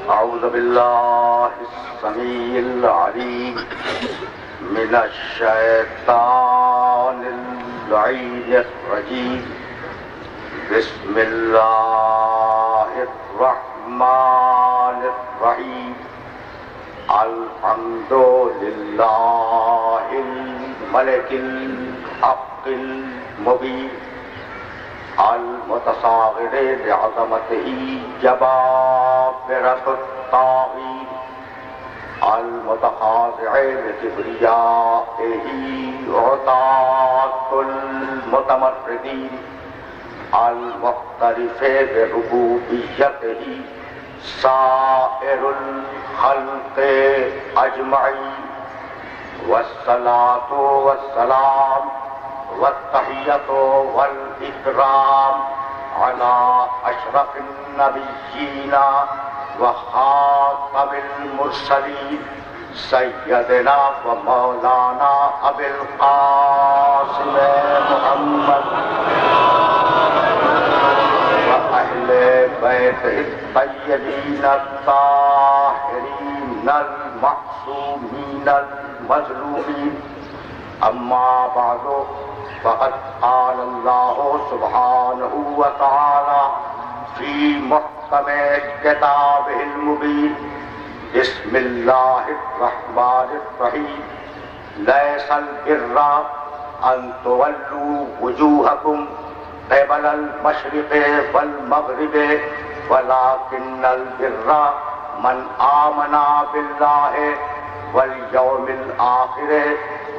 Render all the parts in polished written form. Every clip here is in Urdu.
أعوذ بالله السميع العليم من الشيطان اللعين الرجيم بسم الله الرحمن الرحيم الحمد لله الملك الحق المبين المتصاغر بعظمته جبابرة الطاغين المتخاضع لكبريائه عتاة المتمردين المعترف بربوبيته سائر الخلق أجمعين والصلاة والسلام والتحية والإكرام على أشرف النبيين وخاتم المرسلين سيدنا ومولانا أبي القاسم محمد وأهل بيته الطيبين الطاهرين المعصومين المظلومين. أما بعد فقد قال الله سبحانه وتعالى في محكم كتابه المبين بسم الله الرحمن الرحيم ليس البر أن تولوا وجوهكم قبل المشرق والمغرب ولكن البر من آمن بالله واليوم الآخر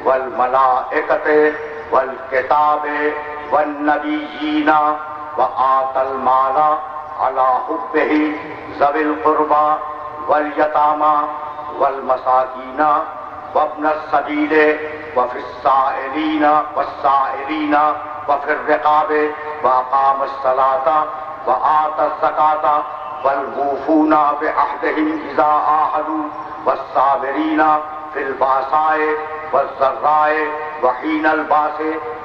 والملائكة والكتاب والنبيين وآتى المال على حبه ذوي القربى واليتامى والمساكين وابن السبيل وفي السائلين والسائلين وفي الرقاب وأقام الصلاة وآتى الزكاة والموفون بعهدهم إذا عاهدوا والصابرين في البأساء والضراء وحين البأس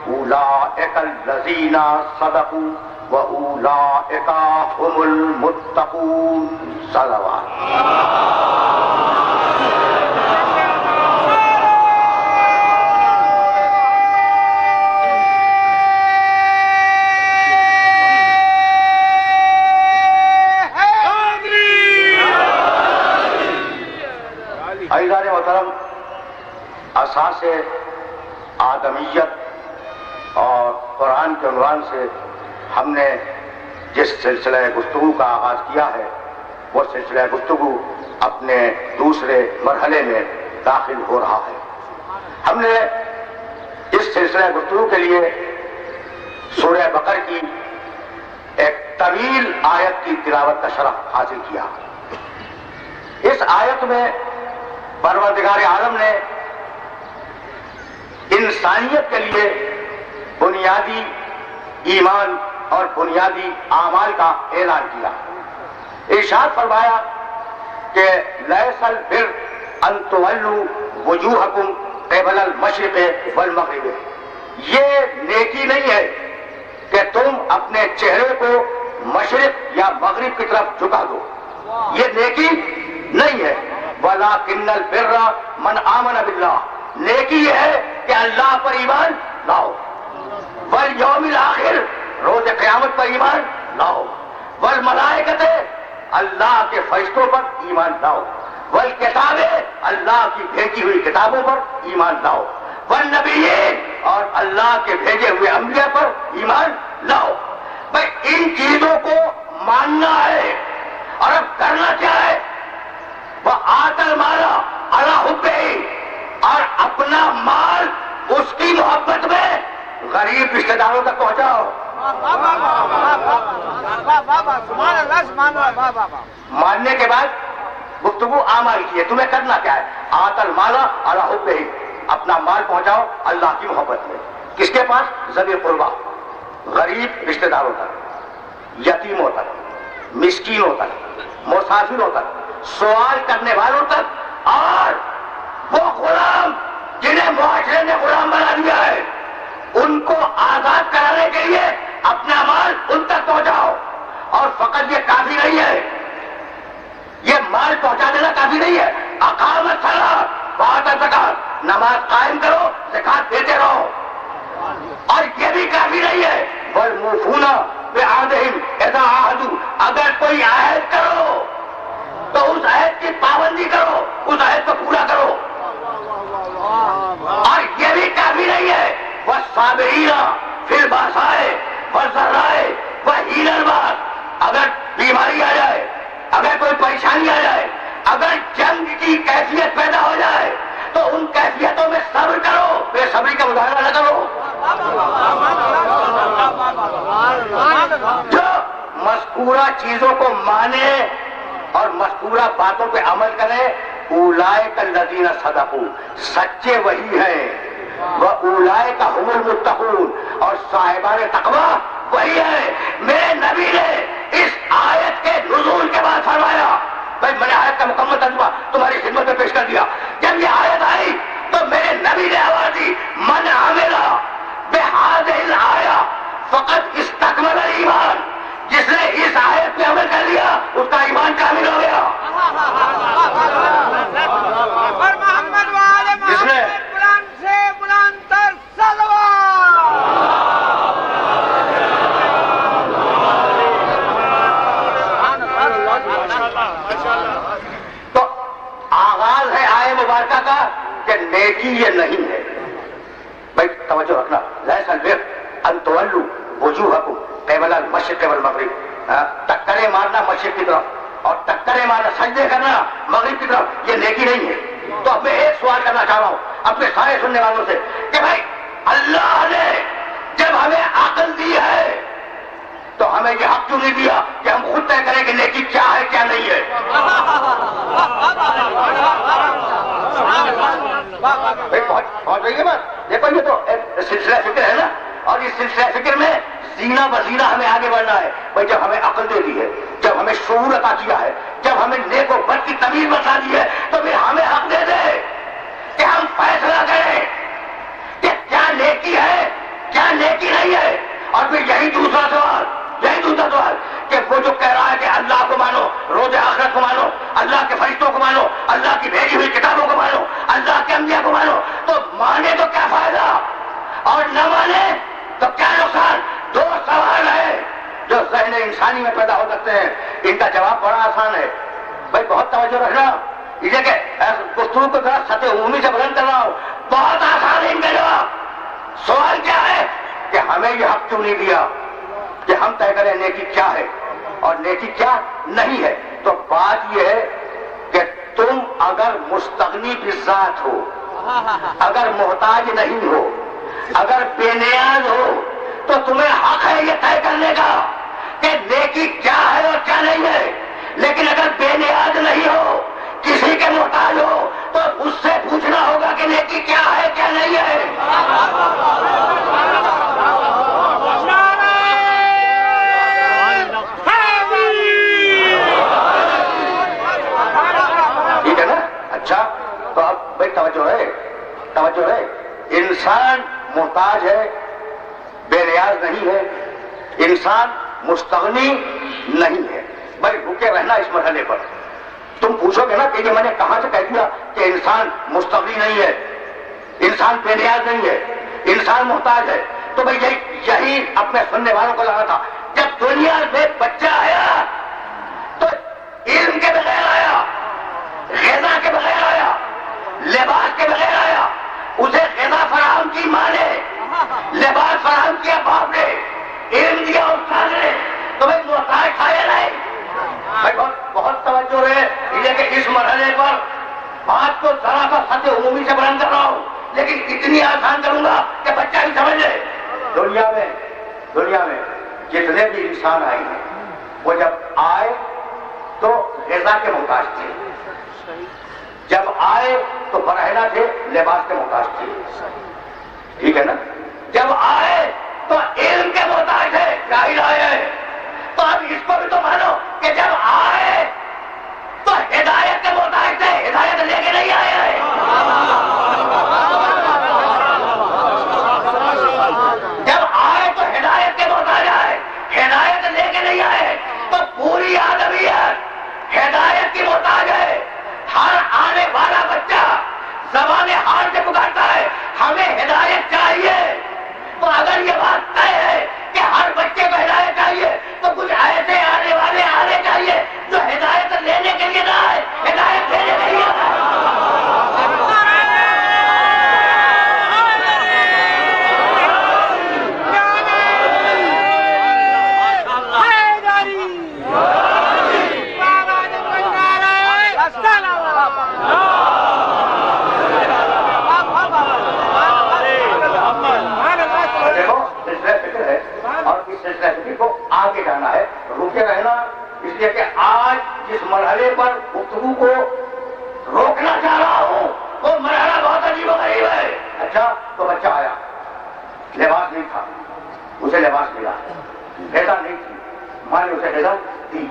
أولئك الذين صدقوا وأولئك هم المتقون. صلوات. عزیزان محترم، اساس آدمیت اور قرآن کے عنوان سے ہم نے جس سلسلہ گفتگو کا آغاز کیا ہے وہ سلسلہ گفتگو اپنے دوسرے مرحلے میں داخل ہو رہا ہے. ہم نے اس سلسلہ گفتگو کے لیے سورہ بقر کی ایک طویل آیت کی تلاوت کا شرف حاصل کیا. اس آیت میں پروردگار عالم نے انسانیت کے لیے بنیادی ایمان اور بنیادی اعمال کا اعلان کیا. ارشاد فرمایا کہ لیس البر ان تولوا وجوہکم قبل المشرق والمغرب. یہ نیکی نہیں ہے کہ تم اپنے چہرے کو مشرق یا مغرب کی طرف جھکا دو. یہ نیکی نہیں ہے. وَلَٰكِنَّ الْبِرَّ مَنْ آمَنَ بِاللَّهِ. نیکی یہ ہے کہ اللہ پر ایمان لاؤ. وَالْيَوْمِ الْآخِرِ. روز قیامت پر ایمان لاؤ. وَالْمَلَائِكَةِ. اللہ کے فرشتوں پر ایمان لاؤ. وَالْكِتَابِ. اللہ کی بھیجی ہوئی کتابوں پر ایمان لاؤ. وَالنَّبِيِّينَ. اور اللہ کے بھیجے ہوئے انبیاء پر ایمان لاؤ. بھائی ان چیزوں کو ماننا ہے اور اب کرنا کیا ہے؟ وَآتَى الْمَالَ عَلَىٰ حُبِّهِ. اور اپنا مال اس کی محبت میں غریب رشتہ داروں تک پہنچاؤ. ماننے کے بعد گفتگو اعمال کی ہے. تمہیں کرنا کیا ہے؟ آتَى الْمَالَ عَلَىٰ حُبِّهِ. اپنا مال پہنچاؤ اللہ کی محبت میں. کس کے پاس؟ ذوی القربیٰ، غریب رشتہ داروں تک، یتیموں تک، مسکینوں تک، مسافروں تک، سوال کرنے والوں تک، اور وہ غلام جنہیں معاشرے نے غلام بنا دیا ہے ان کو آزاد کرانے کے لیے اپنا مال ان تک پہنچاؤ. اور فقط یہ کافی نہیں ہے، یہ پہنچا دینا کافی نہیں ہے. اقامت صلاۃ وآتى الزکات، نماز قائم کرو، زکات دیتے رہو. اور یہ بھی کافی نہیں ہے. والموفون بعہدہم اذا عاہدوا، اگر کوئی عہد کرو تو اس عہد کی پابندی کرو، اس عہد کو پورا کرو. اور یہ بھی کافی نہیں ہے. والصابرین فی البأساء والضراء وحین البأس، اگر بیماری آ جائے، اگر کوئی پریشانی آ جائے، اگر جنگ کی کیفیت پیدا ہو جائے تو ان کیفیتوں میں صبر کرو، بے صبری کا مظاہرہ نہ کرو. جو مذکورہ چیزوں کو مانے اور مذکورہ باتوں پہ عمل کرے، اولئک الذین صدقوا، سچے وہی ہیں. وَأُولَئِكَ هُمُ الْمُتَّقُونَ، اور صاحبان تقوی وہی ہے. میرے نبی نے اس آیت کے نزول کے بعد فرمایا، بھائی میں نے آیت کا مکمل ترجمہ تمہاری خدمت میں پیش کر دیا. جب یہ آیت آئی تو میرے نبی نے آواز دی، من عمل بهذه الآیہ فقد استکمل الایمان، جس نے اس آیت پہ عمل کر لیا اس کا ایمان کامل ہو گیا. جس نے تو آغاز ہے آئے مبارکہ کا کہ نیکی یہ نہیں ہے. بھائی توجہ رکھنا، لیس البر ان تولوا وجوہکم قبل المشرق والمغرب، ٹکرے مارنا مشرق کی طرف اور ٹکرے مارنا سجدے کرنا مغرب کی طرف، یہ نیکی نہیں ہے. تو اب میں ایک سوال کرنا چاہ رہا ہوں اپنے سارے سننے والوں سے کہ بھائی اللہ نے جب ہمیں عقل دی ہے تو ہمیں یہ حق کیوں نہیں دیا کہ ہم خود طے کریں کہ نیکی کیا ہے کیا نہیں ہے؟ پہنچ رہی ہے بات؟ دیکھو یہ تو سلسلہ فکر ہے نا، اور اس سلسلہ فکر میں زینہ بزینہ ہمیں آگے بڑھنا ہے. بھائی جب ہمیں عقل دے دی ہے، جب ہمیں شعور عطا کیا ہے، جب ہمیں نیک و بد کی تمیز بتا دی ہے تو پھر ہمیں حق دے دے کہ ہم فیصلہ کریں کہ کیا نیکی ہے کیا نیکی نہیں ہے. اور پھر یہی دوسرا سوال کہ وہ جو کہہ رہا ہے کہ اللہ کو مانو، روز آخرت کو مانو، اللہ کے فرشتوں کو مانو، اللہ کی بھیجی ہوئی کتابوں کو مانو، اللہ کے انبیاء کو مانو، تو مانے تو کیا فائدہ اور نہ مانے تو کیا نقصان؟ دو سوال ہے جو ذہن انسانی میں پیدا ہو سکتے ہیں. ان کا جواب بڑا آسان ہے. بھائی بہت توجہ رکھنا، یہ کہ گفتگو کو ذرا سطح عمومی سے بلند کر رہا ہوں. بہت آسان ہے ان کا جواب. سوال کیا ہے کہ ہمیں یہ حق کیوں نہیں دیا کہ ہم طے کریں نیکی کیا ہے اور نیکی کیا نہیں ہے؟ تو بات یہ ہے کہ تم اگر مستغنی بالذات ہو، اگر محتاج نہیں ہو، اگر بے نیاز ہو تو تمہیں حق ہے یہ طے کرنے کا کہ نیکی کیا ہے اور کیا نہیں ہے. لیکن اگر بے نیاز نہیں ہو، کسی کے محتاج ہو، تو اس سے پوچھنا ہوگا کہ نیکی کیا ہے کیا نہیں ہے. ٹھیک ہے نا؟ اچھا تو اب بھائی توجہ ہے. انسان محتاج ہے، بے نیاز نہیں ہے، انسان مستغنی نہیں ہے. بھائی رکے رہنا اس مرحلے پر. تم پوچھو گے نا کہ یہ میں نے کہاں سے کہہ دیا کہ انسان مستغنی نہیں ہے، انسان بے نیاز نہیں ہے، انسان محتاج ہے. تو بھائی یہی اپنے سننے والوں کو لگا تھا. جب دنیا میں بچہ آیا تو علم کے بغیر آیا، غذا کے بغیر آیا، لباس کے بغیر آیا. اسے غذا فراہم کی ماں نے، لباس فراہم کیا باپ نے، علم دیا استاد نے. تو بھائی محتاج تھا یا نہیں؟ بھائی بہت توجہ ہے. یہ کہ اس مرحلے پر بات کو ذرا سا سطح عمومی سے بلند کر رہا ہوں، لیکن اتنی آسان کروں گا کہ بچہ بھی سمجھ لے. دنیا میں جتنے بھی انسان آئے ہیں وہ جب آئے تو غذا کے محتاج تھے، جب آئے تو برہنہ تھے، لباس کے محتاج تھے. ٹھیک ہے نا؟ جب آئے تو علم کے محتاج تھے، جاہل آئے. تو اب اس کو بھی تو مانو کہ جب آئے تو ہدایت کے محتاج تھے، ہدایت لے کے نہیں آئے ہیں. جب آئے تو ہدایت کے محتاج آئے، ہدایت لے کے نہیں آئے. تو پوری آدمیت ہدایت کی محتاج ہے. گفتگو کو روکنا چاہ رہا ہوں، وہ مرحلہ بہت عجیب و غریب ہے۔ اچھا تو بچہ آیا، لباس نہیں تھا، اسے لباس ملا، غذا نہیں تھی، ماں نے اسے غذا دی۔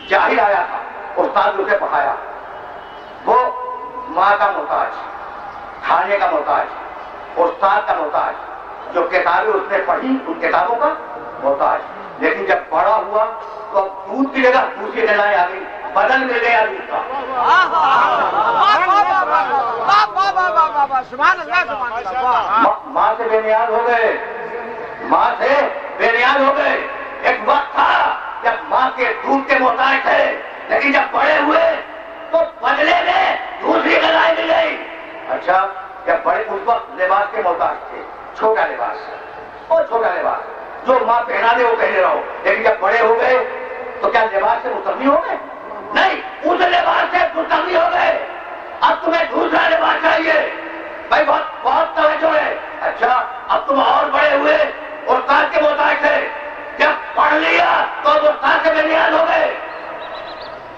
جاہل آیا تھا، استاد نے اسے پڑھایا، وہ ماں کا محتاج، کھانے کا محتاج، استاد کا محتاج، جو کتابیں اس نے پڑھی ان کتابوں کا محتاج۔ لیکن جب بڑا ہوا تو اب دودھ کی جگہ دوسری غذائیں آ گئی، بدل مل گیا دودھ کا۔ ماں سے بے نیاز ہو گئے، ماں سے بے نیاز ہو گئے۔ ایک وقت تھا جب ماں کے دودھ کے محتاج تھے، لیکن جب بڑے ہوئے تو بدلے میں دوسری غذائیں مل گئی۔ اچھا جب بڑے اس وقت لباس کے محتاج تھے، چھوٹا لباس اور چھوٹا لباس جو ماں پہنا دے وہ پہنے رہو، لیکن جب بڑے ہو گئے تو کیا لباس سے مستغنی ہو گئے؟ نہیں، اس لباس سے مستغنی ہو گئے۔ اب تمہیں دوسرا لباس چاہیے۔ بھائی بہت توجہ ہے۔ اچھا اب تم اور بڑے ہوئے، استاد کے محتاج تھے، جب پڑھ لیا تو استاد سے بے نیاز ہو گئے،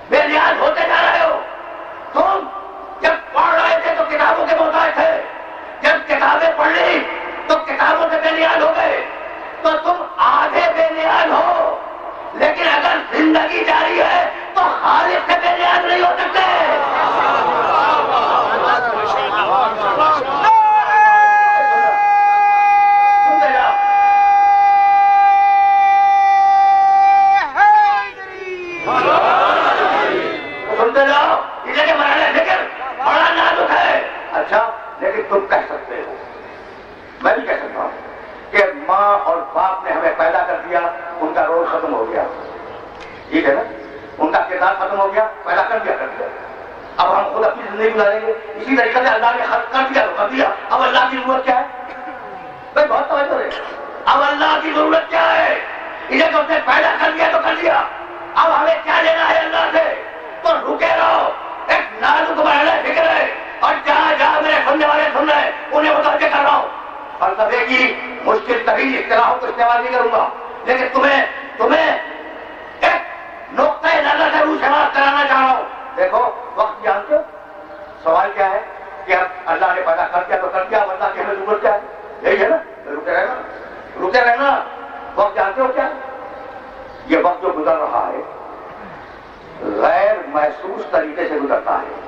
بے نیاز ہوتے جا رہے ہو۔ تم جب پڑھ رہے تھے تو کتابوں کے محتاج تھے، جب کتابیں پڑھ لی تو کتابوں سے بے نیاز ہو گئے، تو تم آدھے بے نیاز ہو۔ لیکن اگر زندگی جاری ہے تو خالق سے بے نیاز نہیں ہو سکتے۔ سنتے جاؤ، اسے کہ مرحلہ ذکر بڑا نازک ہے۔ اچھا لیکن تم کہہ سکتے ہو، میں بھی کہہ سکتا ہوں کہ ماں اور باپ نے ہمیں پیدا کر دیا، ان کا رول ختم ہو گیا، ٹھیک ہے نا، ان کا کردار ختم ہو گیا، پیدا کر دیا۔ اب ہم خود اپنی زندگی گزاریں گے اسی طریقے سے۔ اللہ نے خلق کر دیا تو کر دیا، اب اللہ کی ضرورت کیا ہے؟ بھائی بہت توجہ ہے، اب اللہ کی ضرورت کیا ہے؟ انہیں تو اس نے پیدا کر دیا تو کر دیا، اب ہمیں کیا لینا ہے اللہ سے؟ تو رکے رہو، ایک نازک مرحلہ فکر ہے، اور جہاں جہاں میرے سننے والے سن رہے ہیں انہیں متوجہ کر رہا ہوں۔ فلسفے کی مشکل ترین اصطلاحوں کو استعمال نہیں کروں گا، لیکن تمہیں ایک نقطۂ نظر سے روشناس کرانا چاہ رہا ہوں۔ دیکھو وقت جانتے ہو سوال کیا ہے کہ اب اللہ نے پیدا کر دیا تو کر دیا، اب اللہ کی ہمیں ضرورت کیا ہے؟ یہی ہے نا، رکے رہنا۔ وقت جانتے ہو کیا ہے؟ یہ وقت جو گزر رہا ہے غیر محسوس طریقے سے گزرتا ہے۔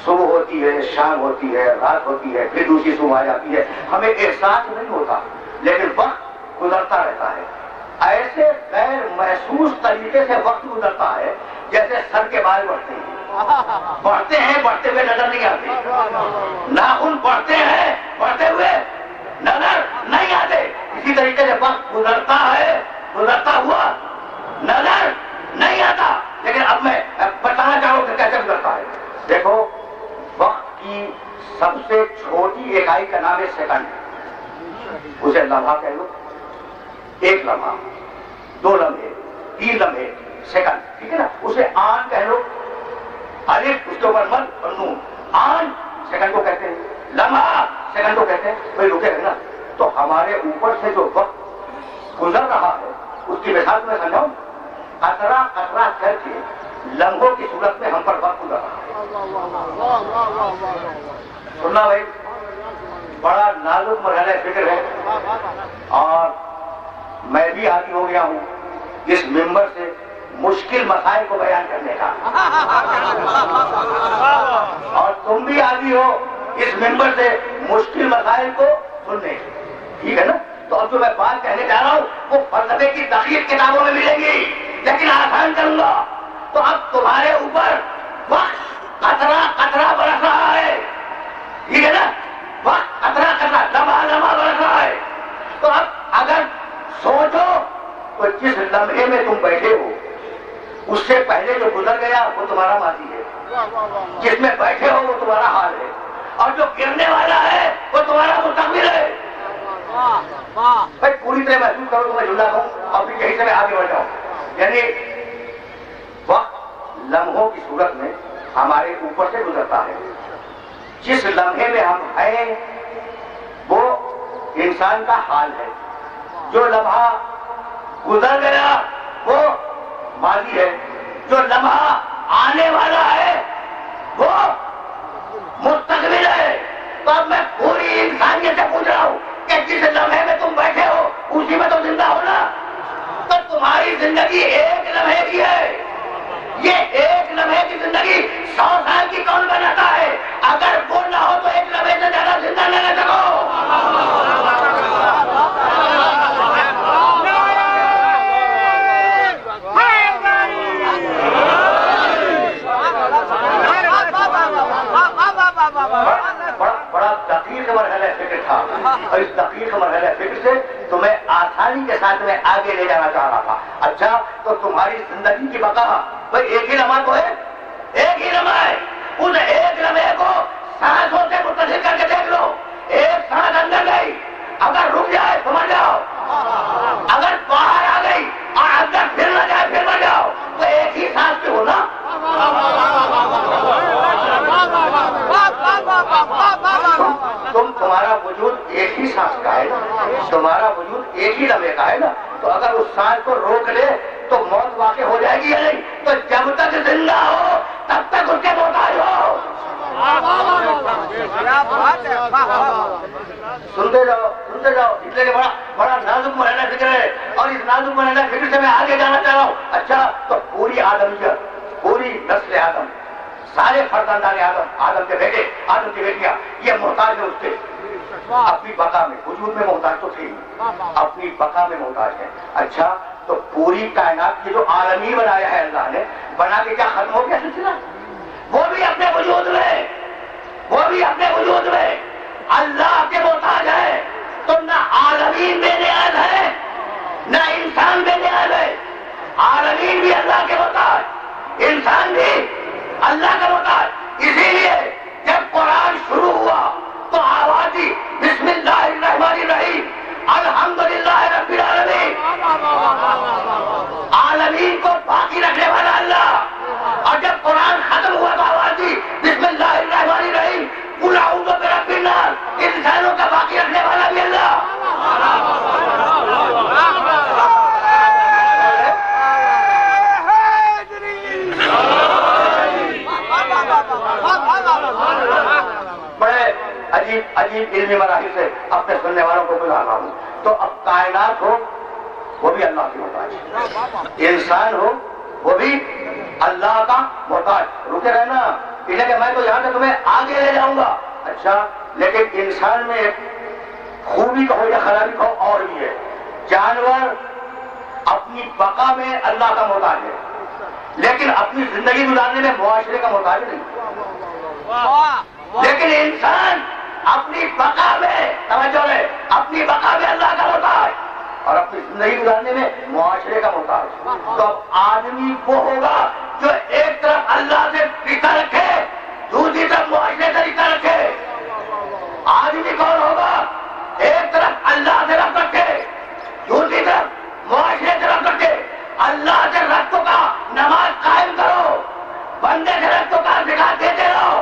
صبح ہوتی ہے، شام ہوتی ہے، رات ہوتی ہے، پھر دوسری صبح آ جاتی ہے، ہمیں احساس نہیں ہوتا، لیکن وقت گزرتا رہتا ہے۔ ایسے غیر محسوس طریقے سے وقت گزرتا ہے جیسے سر کے بال بڑھتے ہیں، بڑھتے ہوئے نظر نہیں آتے، ناخن بڑھتے ہیں، بڑھتے ہوئے نظر نہیں آتے۔ اسی طریقے سے وقت گزرتا ہے، گزرتا ہوا نظر نہیں آتا۔ لیکن اب میں بتانا چاہوں کہ کیسے گزرتا ہے۔ دیکھو وقت کی سب سے چھوٹی اکائی کا نام ہے سیکنڈ، اسے لمحہ کہہ لو، ایک لمحہ، دو لمحے، تین لمحے، سیکنڈ، ٹھیک ہے نا، اسے آن کہہ لو، الف اس کے اوپر مد اور نون، آن سیکنڈ کو کہتے ہیں، لمحہ سیکنڈ کو کہتے ہیں۔ بھائی رکے رہنا، تو ہمارے اوپر سے جو وقت گزر رہا ہے اس کی مثال میں سمجھاؤں، قطرہ قطرہ کر کے لمحوں کی صورت میں ہم پر وقت گزر رہا ہے۔ سننا بھائی، بڑا نازک مرحلہ فکر ہے، اور میں بھی عادی ہو گیا ہوں اس ممبر سے مشکل مسائل کو بیان کرنے کا، اور تم بھی عادی ہو اس ممبر سے مشکل مسائل کو سننے کی، ٹھیک ہے نا۔ تو اب جو میں بات کہنے جا رہا ہوں وہ فلسفے کی دقیق کتابوں میں ملے گی، لیکن آسان کروں گا۔ تو اب تمہارے اوپر وقت قطرہ قطرہ برس رہا ہے، ٹھیک ہے نا، وقت قطرہ قطرہ لمحہ لمحہ برس رہا ہے۔ تو اب اگر سوچو تو جس لمحے میں تم بیٹھے ہو اس سے پہلے جو گزر گیا وہ تمہارا ماضی ہے، جس میں بیٹھے ہو وہ تمہارا حال ہے، اور جو گرنے والا ہے وہ تمہارا مستقبل ہے۔ بھائی پوری طرح محسوس کرو تو میں جملہ کہوں اور پھر یہیں سے میں آگے بڑھ جاؤں۔ یعنی وقت لمحوں کی صورت میں ہمارے اوپر سے گزرتا ہے، جس لمحے میں ہم ہیں وہ انسان کا حال ہے، جو لمحہ گزر گیا وہ ماضی ہے، جو لمحہ آنے والا ہے، وہ مستقبل ہے۔ تو اب میں پوری انسانیت سے پوچھ رہا ہوں کہ جس لمحے میں تم بیٹھے ہو اسی میں تو زندہ ہو نا؟ تو تمہاری زندگی ایک لمحے کی ہے، یہ ایک لمحے کی زندگی 100 سال کی کون بناتا ہے؟ اگر وہ نہ ہو تو ایک لمحے سے زیادہ زندہ نہ رہ سکو۔ بڑا دقیق مرحلہ فکر تھا، اور اس دقیق مرحلہ فکر سے تمہیں آسانی کے ساتھ میں آگے لے جانا چاہ رہا تھا۔ اچھا تو تمہاری زندگی کی بقا بھائی ایک ہی لمحہ تو ہے، ایک ہی لمحہ ہے، اس ایک لمحے کو سانسوں سے متصل کر کے دیکھ لو۔ ایک سانس اندر گئی، اگر رک جائے تو مر جاؤ، اگر باہر آ گئی اور اندر پھر نہ جائے پھر مر جاؤ، تو ایک ہی سانس پہ ہو نا۔ تمہارا وجود ایک ہی سانس کا ہے نا، تمہارا وجود ایک ہی لمحے کا ہے نا، تو اگر اس سانس کو روک لے تو موت واقع ہو جائے گی یا نہیں؟ تو جب تک زندہ ہو تب تک اس کے محتاج ہو۔ سنتے جاؤ سنتے جاؤ، اس لیے بڑا نازک مرحلہ فکر ہے، اور اس نازک مرحلہ فکر سے میں آگے جانا چاہ رہا ہوں۔ اچھا تو پوری آدمیت، پوری نسل آدم، سارے فرزندان آدم کے بیٹے، آدم کی بیٹیاں، یہ محتاج ہے اس کے اپنی بقا میں، وجود میں محتاج تو تھی، اپنی بقا میں محتاج ہے۔ اچھا تو پوری کائنات کی جو عالمی بنایا ہے اللہ نے، بنا کے کیا ختم ہو گیا سلسلہ؟ وہ بھی اپنے وجود میں، وہ بھی اپنے وجود میں اللہ کے محتاج ہے۔ تو نہ عالمین بے نیاز ہے نہ انسان بے نیاز ہے، عالمین بھی اللہ کے محتاج، انسان بھی اللہ کا محتاج۔ اسی لیے جب قرآن شروع ہوا تو آواز دی بسم اللہ الرحمن الرحیم الحمدللہ رب العالمین، عالمین کو باقی رکھنے والا اللہ۔ اور جب قرآن ختم ہوا تو آواز دی بسم اللہ الرحمن الرحیم قل اعوذ برب الناس، انسانوں کا باقی رکھنے والا بھی اللہ۔ بڑے عجیب علمی مراحل سے اپنے سننے والوں کو بلا رہا ہوں۔ تو اب کائنات ہو وہ بھی اللہ کی محتاج، انسان ہو وہ بھی اللہ کا محتاج۔ رکے رہنا، اس لیے کہ میں تو یہاں سے تمہیں آگے لے جاؤں گا۔ اچھا لیکن انسان میں ایک خوبی کہو یا خرابی کہو اور بھی ہے، جانور اپنی بقا میں اللہ کا محتاج ہے لیکن اپنی زندگی گزارنے میں معاشرے کا محتاج نہیں۔ لیکن انسان اپنی بقا میں، توجہ لے، اپنی بقا میں اللہ کا محتاج اور اپنی زندگی گزارنے میں معاشرے کا محتاج۔ تو اب آدمی وہ ہوگا جو ایک طرف اللہ سے رشتہ رکھے، دوسری طرف معاشرے سے رشتہ رکھے۔ آدمی کون ہوگا؟ ایک طرف اللہ سے ربط رکھے، دوسری طرف معاشرے سے ربط رکھے۔ اللہ سے ربط کا نماز قائم کرو، بندے سے ربط کا زکات دیتے رہو۔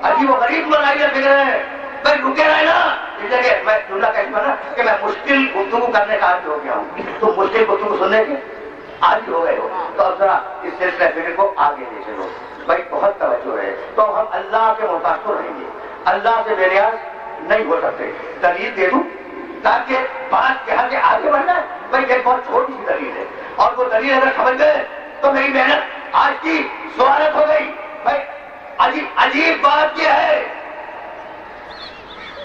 عجیب و غریب مناظر فکر ہے، بھائی رکے رہے نا۔ اس لیے میں جملہ کہتا ہوں نا کہ میں مشکل گفتگو کرنے کا عادی ہو گیا ہوں، تو مشکل گفتگو سننے کے عادی ہو گئے ہو، تو اب ذرا اس سلسلہ فکر کو آگے لے چلو بھائی، بہت توجہ ہے۔ تو ہم اللہ کے محتاج تو رہیں گے، اللہ سے بے نیاز نہیں ہو سکتے۔ دلیل دے دوں تاکہ بات یہاں سے آگے بڑھ جائے۔ بھائی ایک بہت چھوٹی سی دلیل ہے، اور وہ دلیل اگر سمجھ گئے تو میری محنت آج کی سوالت ہو گئی۔ بھائی عجیب بات یہ ہے،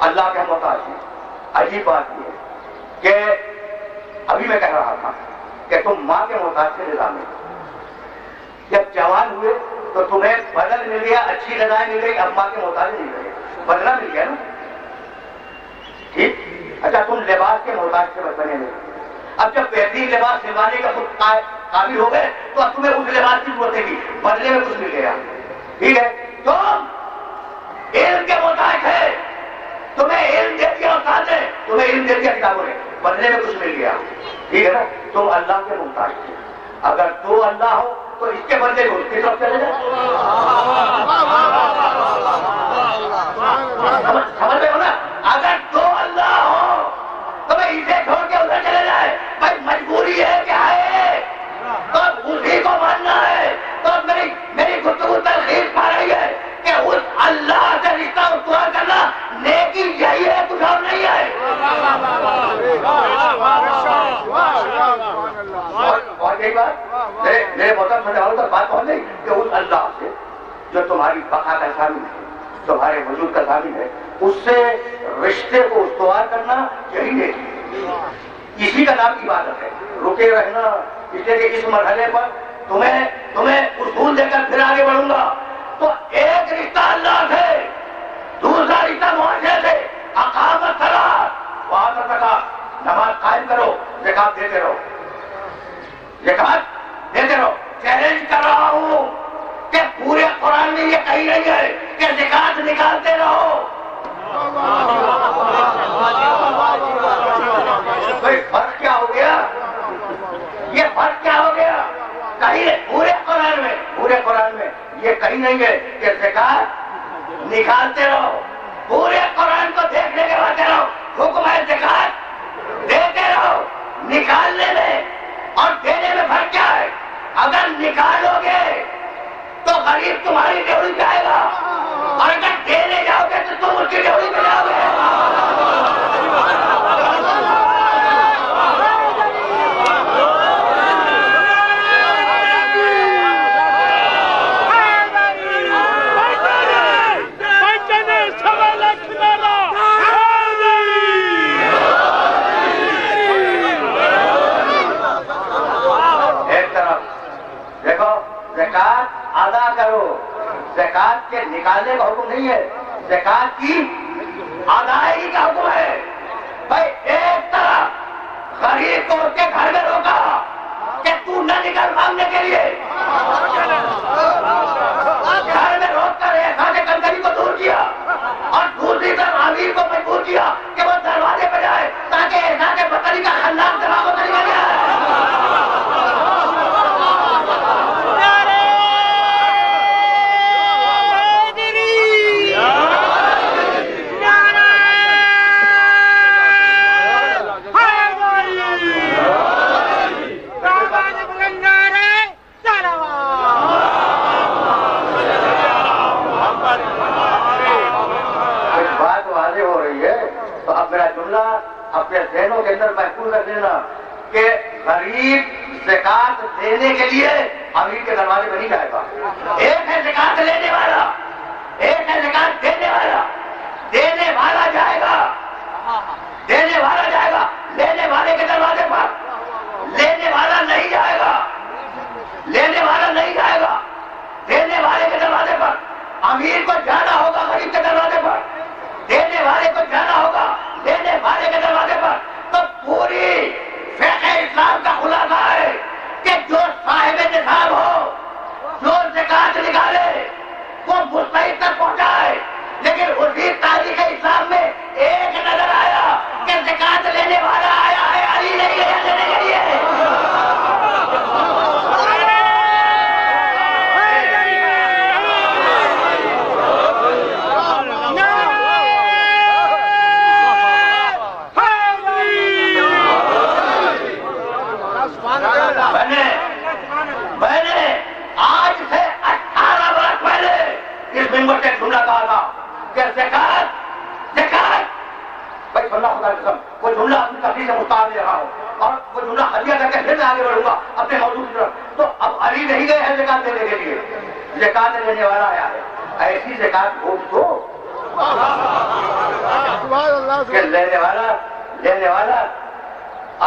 اللہ کے محتاج ہیں۔ عجیب بات یہ ہے کہ ابھی میں کہہ رہا تھا کہ تم ماں کے محتاج سے رضا میں، جب جوان ہوئے تو تمہیں بدل مل گیا، اچھی رضائیں مل گئی، اب ماں کے محتاج نہیں رہے، بدلہ مل گیا نا، ٹھیک۔ اچھا تم لباس کے محتاج سے بنے میں، اب جب بہترین لباس سلوانے کا خود قابل ہو گئے تو اب تمہیں اس لباس کی ضرورت نہیں، بدلے میں کچھ مل گیا، ٹھیک ہے۔ تم علم کے محتاج ہے، تمہیں علم دے دیا استاد نے، تمہیں علم دے دیا کتابوں نے، بدلے میں کچھ مل گیا، ٹھیک ہے نا۔ تم اللہ کے محتاج تھے، اگر دو اللہ ہو تو اس کے بدلے میں اس کی طرف چلے جائے۔ سمجھ رہے ہو نا؟ اگر دو اللہ ہو ایک ہی چاہیے، کچھ اور نہیں ہے۔ اور یہی بات میرے محترم سننے والوں تک بات پہنچ گئی کہ اس اللہ سے جو تمہاری بقا کا ضامن ہے، تمہارے وجود کا ضامن ہے، اس سے رشتے کو استوار کرنا یہی نہیں، اسی کا نام عبادت ہے۔ رکے رہنا، اس لیے کہ اس مرحلے پر تمہیں اصول دے کر پھر آگے بڑھوں گا۔ تو ایک رشتہ اللہ سے، دوسرا رشتہ معاشرے سے، اقامت صلاۃ وآتوا الزکوٰۃ، نماز قائم کرو، زکات دیتے رہو، زکات دیتے رہو۔ چیلنج کر رہا ہوں کہ پورے قرآن میں یہ کہی نہیں ہے کہ زکات نکالتے رہو۔ بھائی فرق کیا ہو گیا؟ یہ فرق کیا ہو گیا؟ کہیں پورے قرآن میں یہ کہیں نہیں ہے کہ زکات نکالتے رہو۔ پورے قرآن کو دیکھنے کے بعد رہو، حکم ہے زکات دیتے رہو۔ نکالنے میں اور دینے میں فرق کیا ہے؟ اگر نکالو گے تو غریب تمہاری ڈیوڑی پہ آئے گا، اور اگر دینے جاؤ گے تو تم اس کی ڈیوڑی پہ جاؤ گے۔ زکات ادا کرو، زکات کے نکالنے کا حکم نہیں ہے، زکات کی ادائیگی کا حکم ہے۔ بھائی ایک طرف غریب کو اس کے گھر میں روکا کہ تو نہ نکل مانگنے کے لیے، گھر میں روک کر احساس کمتری کو دور کیا، اور دوسری طرف امیر کو مجبور کیا کہ وہ دروازے پہ جائے تاکہ احساس کمتری کا خلاف دماغ کو نکل جائے۔ اپنے ذہنوں کے اندر محفوظ رکھ لینا کہ غریب زکات دینے کے لیے امیر کے دروازے پہ نہیں جائے گا۔ ایک ہے زکات لینے والا، ایک ہے زکات دینے والا۔ دینے والا جائے گا، دینے والا جائے گا لینے والے کے دروازے پر، لینے والا نہیں جائے گا، لینے والا نہیں جائے گا دینے والے کے دروازے پر۔ امیر کو جانا ہوگا غریب کے دروازے پر، دینے والے کو جانا ہوگا دینے والے کے دروازے پر۔ تو پوری فقہ اسلام کا خلاصہ ہے کہ جو صاحب نصاب ہو، جو زکات نکالے، وہ مستحق تک پہنچائے۔ لیکن اسی تاریخ اسلام میں ایک نظر آیا کہ زکات لینے والا آیا ہے، علی نہیں ہے لینے کے لیے۔ میں نے آج سے 18 برس پہلے اس ممبر سے جملہ کہا تھا کہ زکات بھائی سننا خدا کی قسم، وہ جملہ اپنی تفریح سے مستعار لے رہا ہوں اور وہ جملہ ہدیہ کر کے پھر میں آگے بڑھوں گا اپنے موضوع کی طرف۔ تو اب علی نہیں گئے ہیں زکات دینے کے لیے، زکات لینے والا آیا ہے۔ ایسی زکات ہو تو کہ لینے والا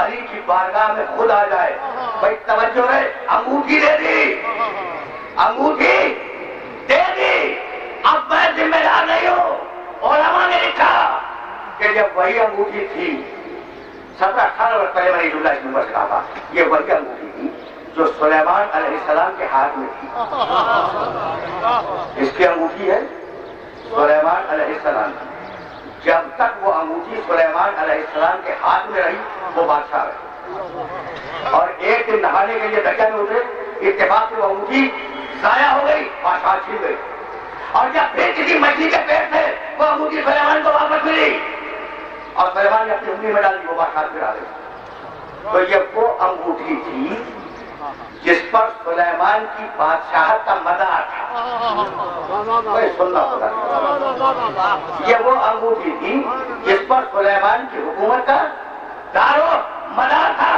علی کی بارگاہ میں خود آ جائے۔ بھائی توجہ رہے، انگوٹھی دے دی، انگوٹھی دے دی۔ اب میں ذمہ دار نہیں ہوں، علماء نے لکھا کہ جب وہی انگوٹھی تھی 17-18 برس پہلے میں نے عبداللہ اس نمبر سے کہا تھا، یہ وہی انگوٹھی تھی جو سلیمان علیہ السلام کے ہاتھ میں تھی۔ اس کی انگوٹھی ہے سلیمان علیہ السلام کی۔ جب تک وہ انگوٹھی سلیمان علیہ السلام کے ہاتھ میں رہی وہ بادشاہ رہے، اور ایک دن نہانے کے لیے دریا میں اترے، اتفاق سے وہ انگوٹھی ضائع ہو گئی، بادشاہ چھین گئی، اور جب پھر کسی مچھلی کے پیٹ سے وہ انگوٹھی سلیمان کو واپس ملی اور سلیمان نے اپنی انگلی میں ڈال دی، وہ بادشاہ پھر آ گئی۔ تو یہ وہ انگوٹھی تھی جس پر سلیمان کی بادشاہت کا مدار تھا. سننا ہوگا. یہ وہ انگوٹھی تھی جس پر سلیمان کی حکومت کا دار و مدار تھا.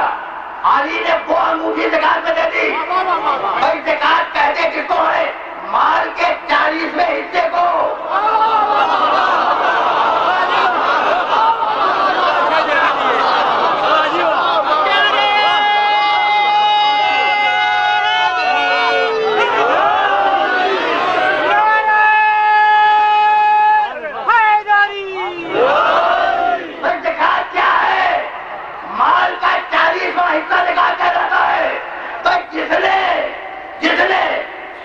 علی نے وہ انگوٹھی زکات میں دے دی. بھائی زکات کہتے جس کو ہے مال کے 40ویں حصے کو.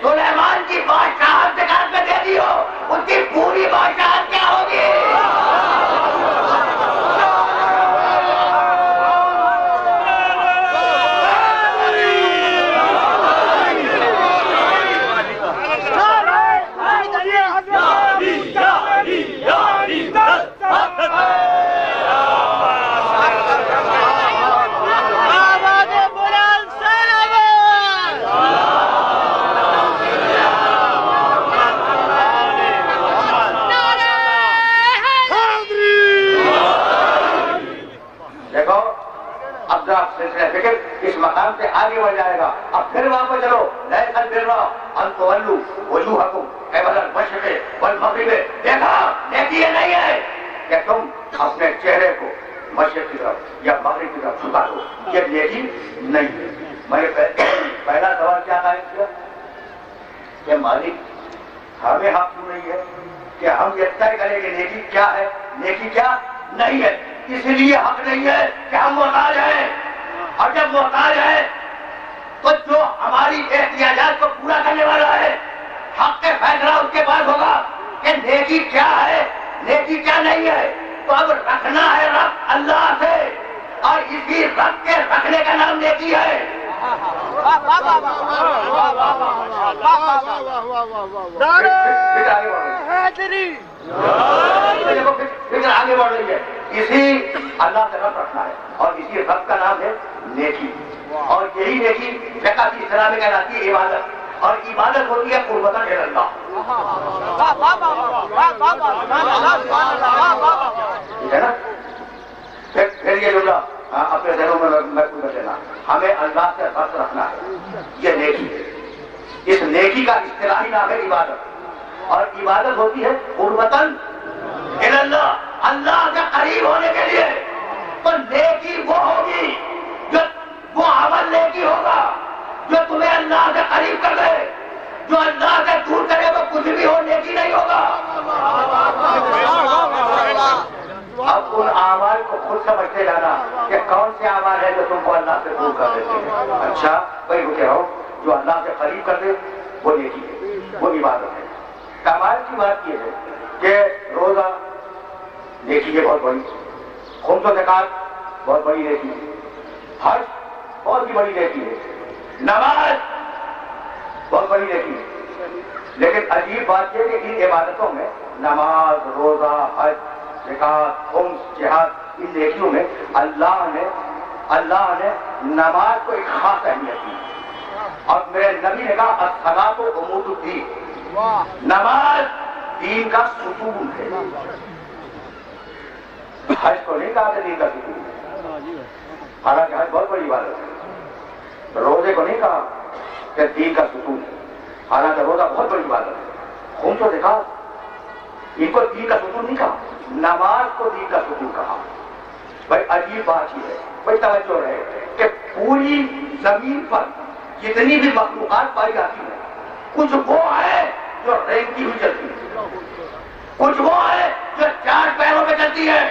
سلیمان کی بادشاہت زکات میں دے دی ہو اس کی پوری بادشاہت کیا ہوگی؟ فکر اس مقام سے آگے بڑھ جائے گا. اب پھر واپس چلو. لیس البر ان تولوا وجوہکم قبل المشرق والمغرب. دیکھا نیکی یہ نہیں ہے کہ تم اپنے چہرے کو مشرق کی طرف یا مغرب کی طرف جھکا دو. یہ نیکی نہیں ہے. میں نے پہلا سوال کیا قائم کیا کہ مالک ہمیں حق کیوں نہیں ہے کہ ہم یہ طے کریں کہ نیکی کیا ہے نیکی کیا نہیں ہے. اس لیے حق نہیں ہے کہ ہم محتاج ہیں. اور جب محتاج ہے تو جو ہماری احتیاجات کو پورا کرنے والا ہے حق کے فیصلہ اس کے پاس ہوگا کہ نیکی کیا ہے نیکی کیا نہیں ہے. تو اب رکھنا ہے رب اللہ سے اور اسی رب کے رکھنے کا نام نیکی ہے. فکر آگے بڑھ رہی ہے. اسی اللہ سے رب رکھنا ہے اور اسی رب کا نام ہے نیکی. اور یہی نیکی فقہ کی اصطلاح میں کہلاتی ہے عبادت. اور عبادت ہوتی ہے قربتاً الی اللہ. ٹھیک ہے نا. پھر یہ جملہ اپنے ذہنوں میں محفوظ کر لینا. ہمیں اللہ سے ربط رکھنا ہے. یہ نیکی ہے. اس نیکی کا اصطلاحی نام ہے عبادت. اور عبادت ہوتی ہے قربتاً الی اللہ. اللہ کے قریب ہونے کے لیے. تو نیکی وہ ہوگی جو وہ عمل نیکی ہوگا جو تمہیں اللہ سے قریب کر دے. جو اللہ سے دور کرے وہ کچھ بھی ہو نیکی نہیں ہوگا. اب ان اعمال کو خود سمجھتے جانا کہ کون سے اعمال ہے جو تم کو اللہ سے دور کر دیتے ہیں. اچھا بھائی وہ کہہ رہا ہوں جو اللہ سے قریب کر دے وہ نیکی ہے وہ عبادت ہے. کمال کی بات یہ ہے کہ روزہ نیکی ہے بہت بڑی. خمس و زکات بہت بڑی نیکی ہے. حج بہت ہی بڑی نیکی ہے. نماز بہت بڑی نیکی ہے. لیکن عجیب بات یہ کہ ان عبادتوں میں نماز روزہ حج زکات خمس جہاد ان نیکیوں میں اللہ نے نماز کو ایک خاص اہمیت دی. اور میرے نبی نے کہا الصلاۃ عمود الدین. نماز دین کا ستون ہے. حج کو نہیں کہا کہ دین کا ستون ہے. حالانکہ حج بہت بڑی عبادت ہے. روزے کو نہیں کہا کہ دین کا ستون ہے. حالانکہ روزہ بہت بڑی عبادت ہے. خمس و زکات ان کو دین کا ستون نہیں کہا. نماز کو دین کا ستون کہا. بھائی عجیب بات ہی ہے. بھائی توجہ رہے کہ پوری زمین پر جتنی بھی مخلوقات پائی جاتی ہیں کچھ وہ ہے جو رینگتی ہوئی چلتی ہے. کچھ وہ ہے جو 4 پیروں پہ چلتی ہے.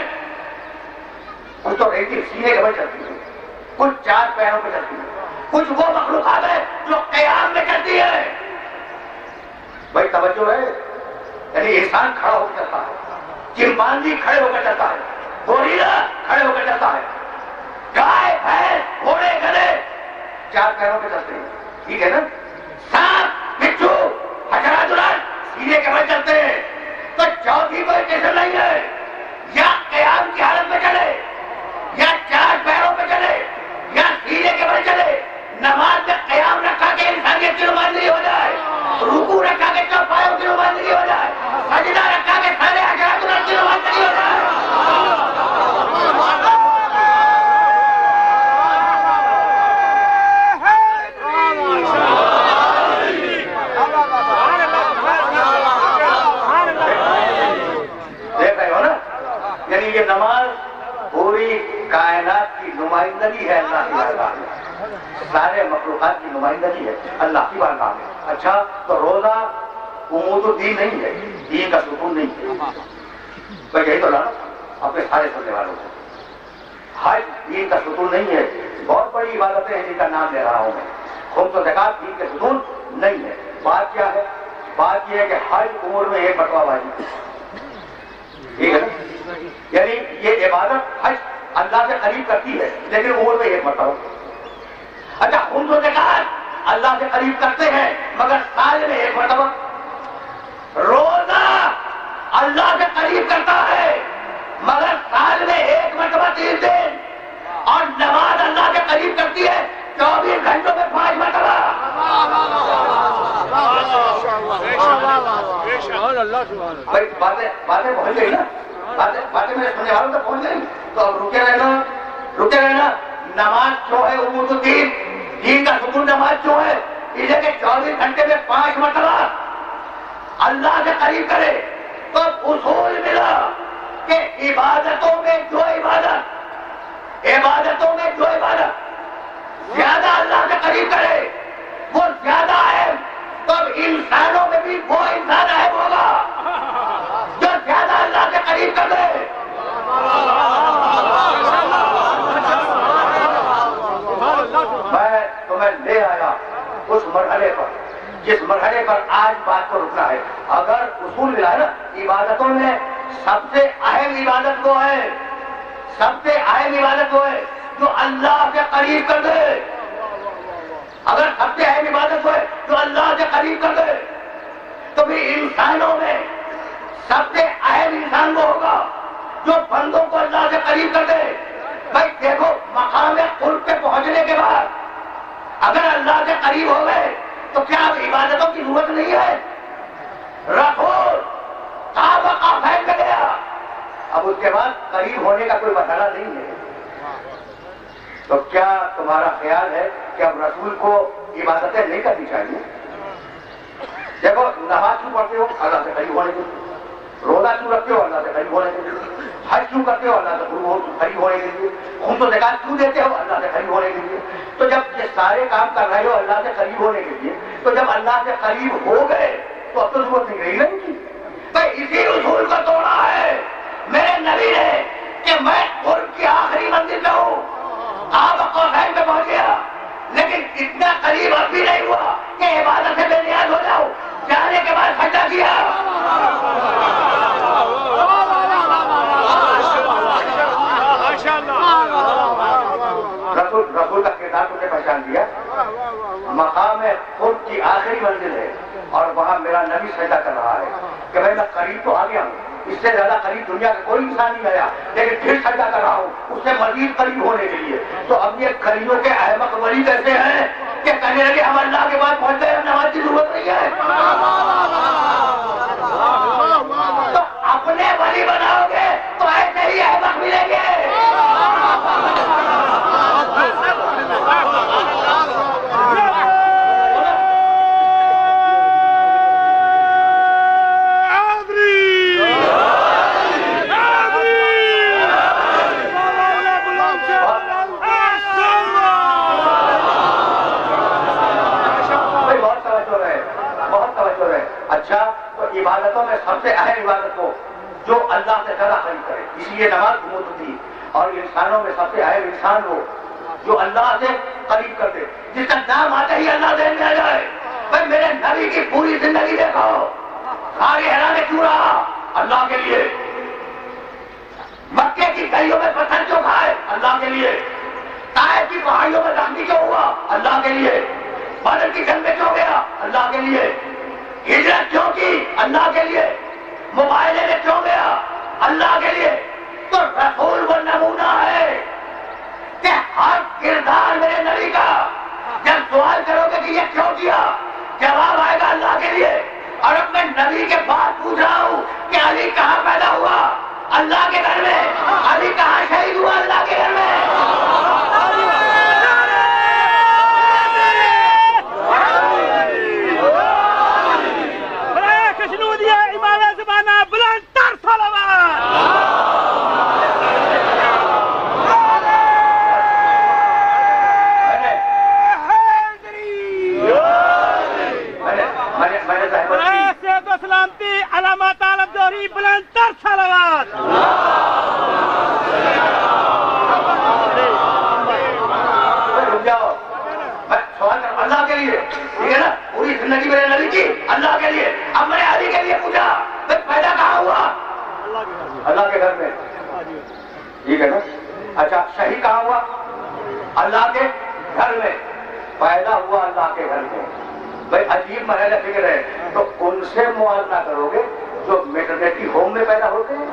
کچھ تو رینگتی سینے کے بل چلتی ہے. کچھ 4 پیروں پہ چلتی ہے. کچھ وہ مخلوقات ہے جو قیام میں چلتی ہے. بھائی توجہ ہے. یعنی انسان کھڑا ہو کر چلتا ہے. چمپانزی کھڑے ہو کر چلتا ہے. گوریلا کھڑے ہو کر چلتا ہے. گائے بھینس گھوڑے گدھے 4 پیروں پہ چلتے ہیں. ٹھیک ہے نا. سانپ بچھو حشرات سینے کے بل چلتے ہیں. تو چوتھی کوئی قسم نہیں ہے. یا قیام کی حالت میں چلے یا 4 پیروں پہ چلے یا سینے کے بل چلے. نماز میں کائنات کی نمائندگی ہے اللہ کی بارگاہ میں، سارے مخلوقات کی نمائندگی ہے اللہ کی بارگاہ میں۔ اچھا تو روزہ عمود الدین نہیں ہے، دین کا ستون نہیں ہے، میں یہی تو لانا اپنے سارے سننے والوں سے، حج دین کا ستون نہیں ہے، بہت بڑی عبادتیں ہیں جن کا نام لے رہا ہوں میں، خمس و زکوٰۃ دین کے ستون نہیں ہے۔ بات کیا ہے؟ بات یہ ہے کہ حج عمر میں ایک مرتبہ واجب ہے، ٹھیک ہے نا؟ یعنی یہ عبادت حج اللہ سے قریب کرتی ہے لیکن عمر میں ایک مرتبہ۔ اچھا خمس و زکوٰۃ اللہ سے قریب کرتے ہیں مگر سال میں ایک مرتبہ۔ روزہ اللہ سے قریب کرتا ہے مگر سال میں ایک مرتبہ 30 دن، اور نماز اللہ سے قریب کرتی ہے 24 گھنٹوں میں 5 مرتبہ۔ بھائی باتیں پہنچ گئی نا، باتیں میرے سننے والوں تک پہنچ گئی تو اب رکے رہنا۔ نماز جو ہے عمود الدین، دین کا ستون نماز جو ہے یہ کہ 24 گھنٹے میں 5 مرتبہ اللہ سے قریب کرے، تو اصول ملا کہ عبادتوں میں جو عبادت زیادہ اللہ سے قریب کرے وہ زیادہ ہے، تو اب انسانوں میں بھی وہ انسان اہم ہوگا جو زیادہ اللہ سے قریب کر دے۔ میں تمہیں لے آیا اس مرحلے پر جس مرحلے پر آج بات کو رکنا ہے۔ اگر اصول ملا ہے نا عبادتوں میں سب سے اہم عبادت وہ ہے جو اللہ سے قریب کر دے۔ اگر سب سے اہم عبادت وہ ہے جو اللہ سے قریب کر دے تو پھر انسانوں میں سب سے اہم انسان وہ ہوگا جو بندوں کو اللہ سے قریب کر دے۔ بھائی دیکھو مقام قرب پہ پہنچنے کے بعد اگر اللہ سے قریب ہو گئے تو کیا اب عبادتوں کی ضرورت نہیں ہے؟ رسول کعبہ کا پھینک گیا، اب اس کے بعد قریب ہونے کا کوئی مسئلہ نہیں ہے۔ تو کیا تمہارا خیال ہے کہ اب رسول کو عبادتیں نہیں کرنی چاہیے؟ دیکھو نماز کیوں پڑھتے ہو؟ اللہ سے قریب ہونے کے لیے۔ روزہ کیوں رکھتے ہو؟ اللہ سے قریب ہونے کے لیے۔ حج کیوں کرتے ہو؟ اللہ سے قریب ہونے کے لیے۔ خمس و زکوٰۃ کیوں دیتے ہو؟ اللہ سے قریب ہونے کے لیے۔ تو جب یہ سارے کام کر رہے ہو اللہ سے قریب ہونے کے لیے، تو جب اللہ سے قریب ہو گئے تو اب تو ضرورت نہیں رہی نا ان کی۔ بھائی اسی اصول کو توڑا ہے میرے نبی نے کہ میں قرب کی آخری منزل پہ ہوں، کعبہ قوسین پہ پہنچ گیا، لیکن اتنا قریب اب بھی نہیں ہوا کہ عبادت سے بے نیاز ہو جاؤں۔ جانے کے بعد سجدہ کیا۔ رسول کا کردار تم نے پہچان دیا۔ مقام قرب کی آخری منزل ہے اور وہاں میرا نبی سجدہ کر رہا ہے کہ بھائی میں قریب تو آ گیا ہوں، اس سے زیادہ قریب دنیا کا کوئی انسان نہیں آیا، لیکن پھر سجدہ کر رہا ہوں اس سے مزید قریب ہونے کے لیے۔ تو اب یہ قریبوں کے احمق ولی کیسے ہیں کہ کہنے لگے ہم اللہ کے بعد پہنچ گئے، ہم نماز کی ضرورت نہیں ہے۔ تو اپنے ولی بناؤ گے تو ایسے ہی احمق ملیں گے۔ اچھا تو عبادتوں میں سب سے اہم عبادت کو جو اللہ سے زیادہ قریب کرے، اس لیے نماز عمود تھی، اور انسانوں میں سب سے اہم انسان وہ جو اللہ سے قریب کر دے، جس کا نام آتے ہی اللہ ذہن میں آ جائے۔ بھائی میرے نبی کی پوری زندگی دیکھو، سارے حیرانے کیوں رہا؟ اللہ کے لیے۔ مکے کی گلیوں میں پتھر کیوں کھائے؟ اللہ کے لیے۔ طائف کی پہاڑیوں میں زخمی کیوں ہوا؟ اللہ کے لیے۔ بدر کی جنگ میں کیوں گیا؟ اللہ کے لیے۔ ہجرت کیوں کی؟ اللہ کے لیے۔ مباہلے میں کیوں گیا؟ اللہ کے لیے۔ تو رسول وہ نمونہ ہے کہ ہر کردار میرے نبی کا جب سوال کرو گے کہ یہ کیوں کیا، جواب آئے گا اللہ کے لیے۔ اور اب میں نبی کے بعد پوچھ رہا ہوں کہ علی کہاں پیدا ہوا؟ اللہ کے گھر میں۔ علی کہاں شہید ہوا؟ اللہ کے گھر میں۔ جاؤ. میں سوال کر اللہ کے لیے, ٹھیک ہے نا, پوری زندگی میرے نبی کی اللہ کے لیے, اب میں نے علی کے لیے پوچھا میں پیدا کہاں ہوا؟ اللہ کے گھر میں, ٹھیک ہے نا. اچھا شہید کہاں ہوا؟ اللہ کے گھر میں. پیدا ہوا اللہ کے گھر میں. بھائی عجیب مرحلہ فکر ہے, تو ان سے موازنہ کرو گے جو میٹرنیٹی ہوم میں پیدا ہوتے ہیں.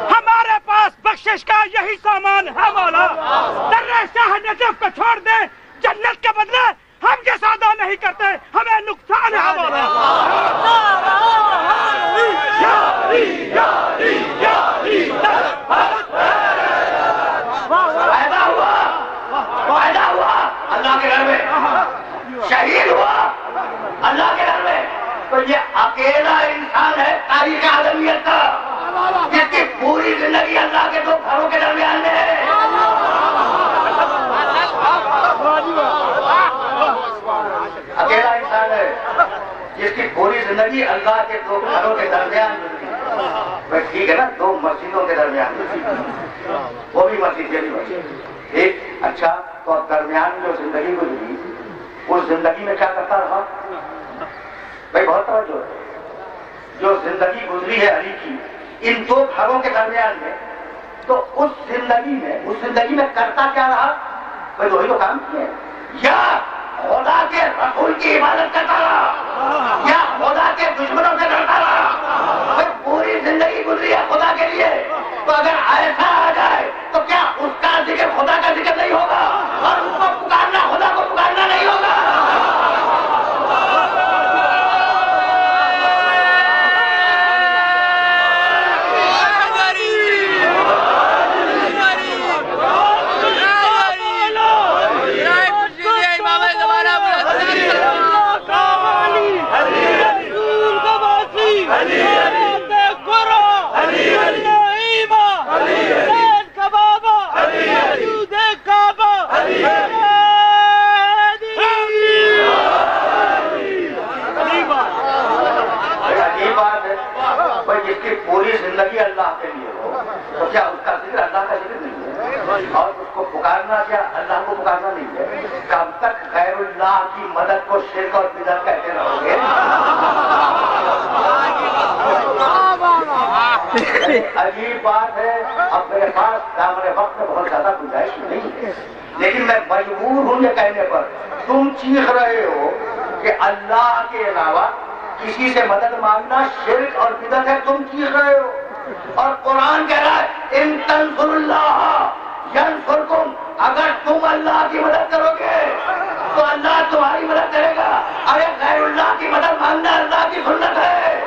ہمارے پاس بخشش کا یہی سامان ہے مولا. در شاہ نجف کو چھوڑ دے, جنت کے بدلے ہم یہ سودا نہیں کرتے, ہمیں نقصان ہے مولا. پیدا ہوا اللہ کے گھر میں, شہید ہوا اللہ کے گھر میں, تو یہ اکیلا انسان ہے تاریخ عالمیت کا جس کی پوری زندگی اللہ کے دو گھروں کے درمیان میں ہے. اکیلا انسان ہے جس کی پوری زندگی اللہ کے دو گھروں کے درمیان میں, ٹھیک ہے نا, دو مسجدوں کے درمیان میں, وہ بھی مسجد یہ بھی مسجد, ٹھیک. اچھا تو درمیان جو زندگی گزری اس زندگی میں کیا کرتا رہا؟ بھائی بہت توجہ ہے, جو زندگی گزری ہے علی کی ان دو گھروں کے درمیان میں, تو اس زندگی میں کرتا کیا رہا؟ بھائی وہی تو کام کیے, یا خدا کے رسول کی عبادت کرتا رہا یا خدا کے دشمنوں سے ڈرتا رہا. بھائی پوری زندگی گزری ہے خدا کے لیے, تو اگر ایسا آ جائے تو کیا اس کا ذکر خدا کا ذکر نہیں ہوگا اور اس کو پکارنا خدا کو پکارنا نہیں ہوگا؟ پوری زندگی اللہ کے لیے ہو تو کیا اس کا ذکر اللہ کا ذکر نہیں ہے؟ اور اس کو پکارنا کیا اللہ کو پکارنا نہیں ہے؟ کب تک غیر اللہ کی مدد کو شرک اور بدعت کہتے رہو گے؟ عجیب بات ہے. اب میرے پاس دامن وقت میں بہت زیادہ گنجائش نہیں ہے, لیکن میں مجبور ہوں یہ کہنے پر, تم چیخ رہے ہو کہ اللہ کے علاوہ کسی سے مدد مانگنا شرک اور بدعت ہے, تم چیخ رہے ہو, اور قرآن کہہ رہا ہے ان تنصروا اللہ ینصرکم, اگر تم اللہ کی مدد کرو گے تو اللہ تمہاری مدد کرے گا. ارے غیر اللہ کی مدد مانگنا اللہ کی سنت ہے.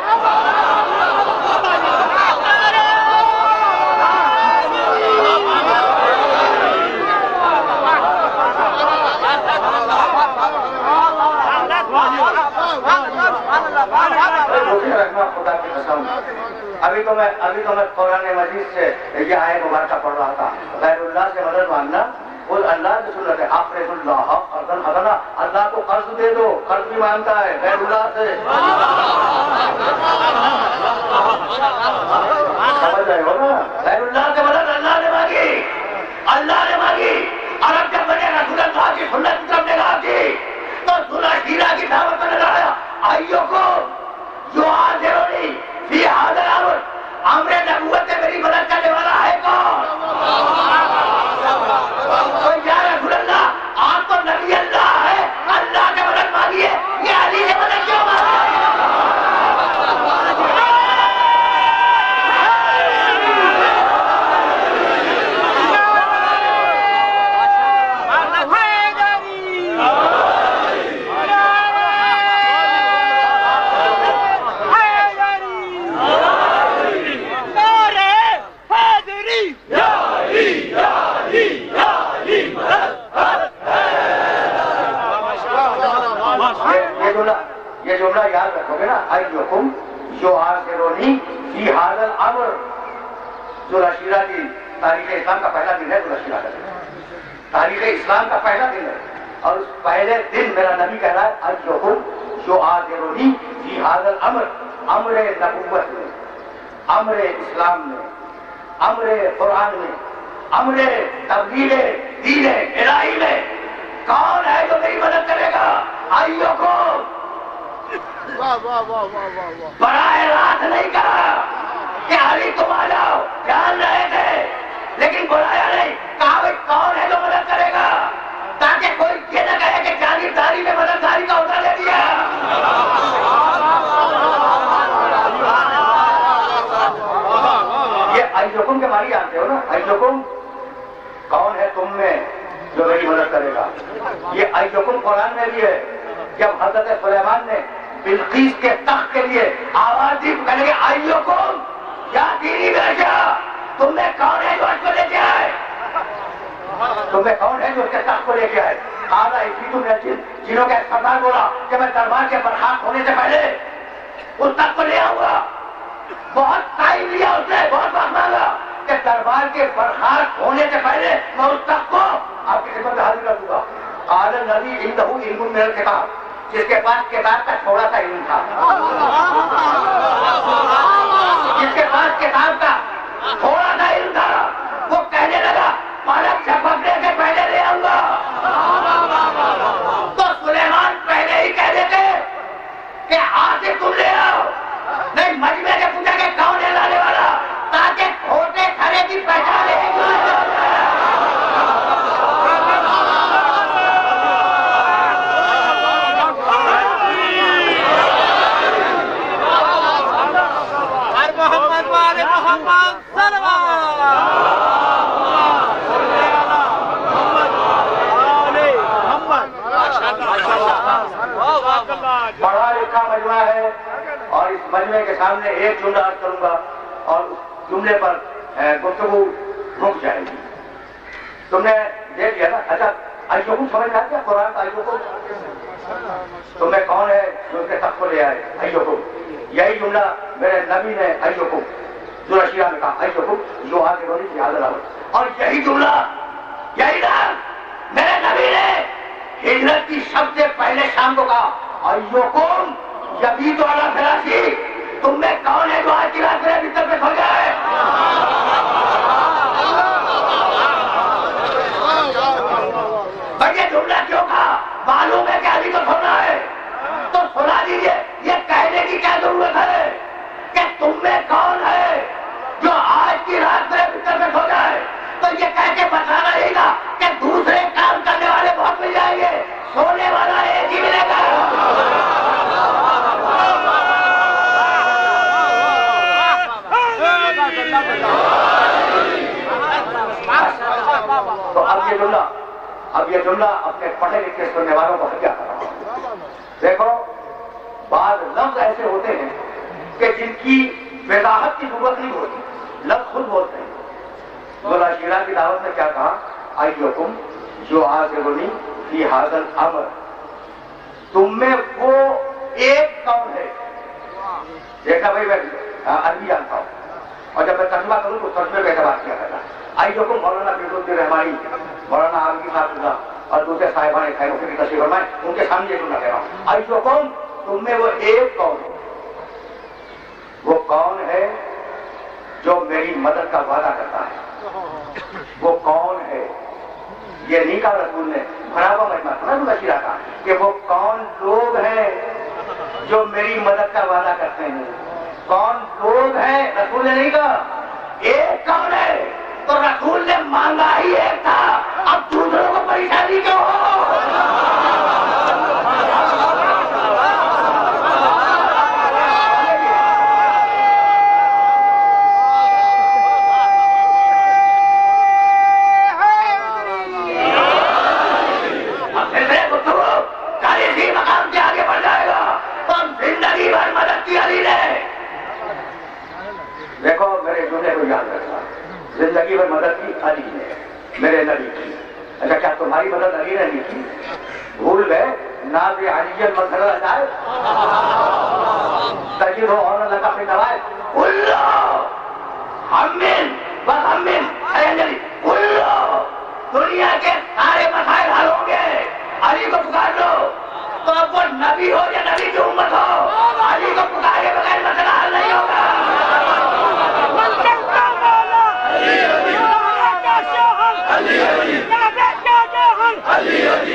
خدا کی قسم, ابھی تو میں قرآن مجید سے یہ آیت مبارکہ پڑھ رہا تھا, غیر اللہ سے مدد مانگنا وہ اللہ کی سنت ہے. اقرضوا اللہ قرضا حسنا, اللہ کو قرض دے دو, قرض بھی مانگتا ہے غیر اللہ سے. سمجھ رہے ہو نا, غیر اللہ سے مدد اللہ نے مانگی, اللہ نے مانگی، اور اب جب میں نے رسول اللہ کی سنت کی طرف نگاہ کی تو سلح شیرہ کی دعوت میں نظر آیا، ایوکم یعاذرنی فی ھذا الامر، امر نبوت میں میری مدد کرنے والا ہے کون؟ تو یا رسول اللہ آپ تو نبی اللہ ہے، اللہ سے مدد مانگیے، یہ علی سے مدد کیوں مانگ رہے ہیں؟ یہ جملہ یاد رکھو گے نا، ایوکم یعاذرنی فی ھذا الامر، سلح شیرہ کی تاریخ اسلام کا پہلا دن ہے، سلح شیرہ کا دن تاریخ اسلام کا پہلا دن ہے، اور اس پہلے دن میرا نبی کہہ رہا ہے ایوکم یعاذرنی فی ھذا الامر، امر نبوت میں، امر اسلام میں، امر قرآن میں، امر تبلیغ دین الہی میں کون ہے جو میری مدد کرے گا؟ ایوکم، براہ راست نہیں کہا کہ علی تم آ جاؤ، جان رہے تھے لیکن بلایا نہیں، کہا بھائی کون ہے جو مدد کرے گا، تاکہ کوئی یہ نہ کہے کہ جاگیرداری میں مددگاری کا عہدہ دے دیا۔ یہ ایوکم کے معنی جانتے ہو نا، ایوکم کون ہے تم میں جو میری مدد کرے گا؟ یہ ایوکم قرآن میں بھی ہے، جب حضرت سلیمان نے بلقیس کے تخت کے لیے آواز دی، کہنے گے ایوکم یا دینی بیشا، تم میں کون ہے جو اس کو لے کے آئے؟ تم میں کون ہے جو اس کے تخت کو لے کے آئے؟ آدھا اسی تم نے جنہوں کے سردار بولا کہ میں دربار کے برخاست ہونے سے پہلے اس تخت کو لے آؤں گا، بہت ٹائم لیا اس نے، بہت وقت مانگا کہ دربار کے برخاست ہونے سے پہلے میں اس تخت کو آپ کی خدمت میں حاضر کر دوں گا۔ قال الذی عندہ علم من الکتاب، جس کے پاس کتاب کا تھوڑا سا علم تھا، جس کے پاس کتاب کا تھوڑا سا علم تھا، وہ کہنے لگا پالک چھپکنے سے پہلے لے آؤں گا۔ تو سلیمان پہلے ہی کہہ دیتے کہ آج تم لے آؤ، نہیں مجمع سے پوچھا کہ کون ہے لانے والا، تاکہ کھوٹے کھڑے کی پہچان ہے۔ بڑا لکھا مجمع ہے، اور اس مجمع کے سامنے ایک جملہ عرض کروں گا اور اس جملے پر گفتگو رک جائے گی۔ تم نے دیکھ لیا نا، اچھا ایوکم سمجھ میں آ گیا قرآن کا؟ ایوکم تم میں کون ہے جو اس کے تخت کو لے آئے؟ ایوکم، یہی جملہ میرے نبی نے ایوکم سورہ شیرہ میں کہا، ایوکم یعاذرنی فی ھذا الامر، اور یہی جملہ، یہی نام میرے نبی نے ہجرت کی سب سے پہلے شام کو کہا، ایوکم یبیت علی فراشی، تم میں کون ہے جو آج کی رات میرے بستر پہ سو جائے؟ یہ جملہ کیوں کہا؟ معلوم ہے کہ علی کو سونا ہے، تو سنا دیجیے، یہ کہنے کی کیا ضرورت ہے کہ تم میں کون ہے جو آج کی رات میرے بستر پہ سو جائے؟ تو یہ کہہ کے بتانا یہی تھا کہ دوسرے کام کرنے والے بہت مل جائیں گے، سونے والا ایک ہی ملے گا۔ تو اب یہ جملہ اپنے پڑھے لکھے سننے والوں کو کیا کر رہا ہوں؟ دیکھو، بعض لفظ ایسے ہوتے ہیں کہ جن کی وضاحت کی ضرورت نہیں ہوتی، لفظ خود بولتے ہیں۔ سلح شیرہ کی دعوت میں کیا کہا؟ ایوکم یعاذرنی فی ھذا الامر، تم میں وہ ایک کون ہے؟ دیکھا بھائی، میں عربی جانتا ہوں، اور جب میں ترجمہ کروں تو ترجمے پہ اعتبار کیا کرتا۔ ایوکم مولانا فیض رحمانی، مولانا عالمی صاحب اور دوسرے صاحبان خیر و کی تشریف فرمائے، ان کے سامنے یہ جملہ کہہ رہا ہوں، ایوکم تم میں وہ ایک کون ہے؟ وہ کون ہے جو میری مدد کا وعدہ کرتا ہے؟ وہ کون ہے یہ نہیں کہا رسول نے، بھرا ہوا مجمع سنا تو بشیرہ کا کہ وہ کون لوگ ہیں جو میری مدد کا وعدہ کرتے ہیں، کون لوگ ہیں، رسول نے نہیں کہا ایک کون ہے، تو رسول نے مانگا ہی ایک تھا، اب دوسروں کو پریشانی کیوں ہو؟ دیکھو میرے جملے کو یاد رکھنا، زندگی میں مدد کی علی نے، میرے نبی کی۔ اچھا کیا تمہاری مدد علی نے نہیں کی؟ بھول گئے ناز علی المنظر جائے تجر اور لگا پہ نوائے کلو ہمین وہمین علی کلو، دنیا کے سارے مسائل حل ہوں گے، علی کو پکار لو، تو اب وہ نبی ہو یا نبی کی امت ہو، علی کو پکارے بغیر مسئلہ حل نہیں ہوگا۔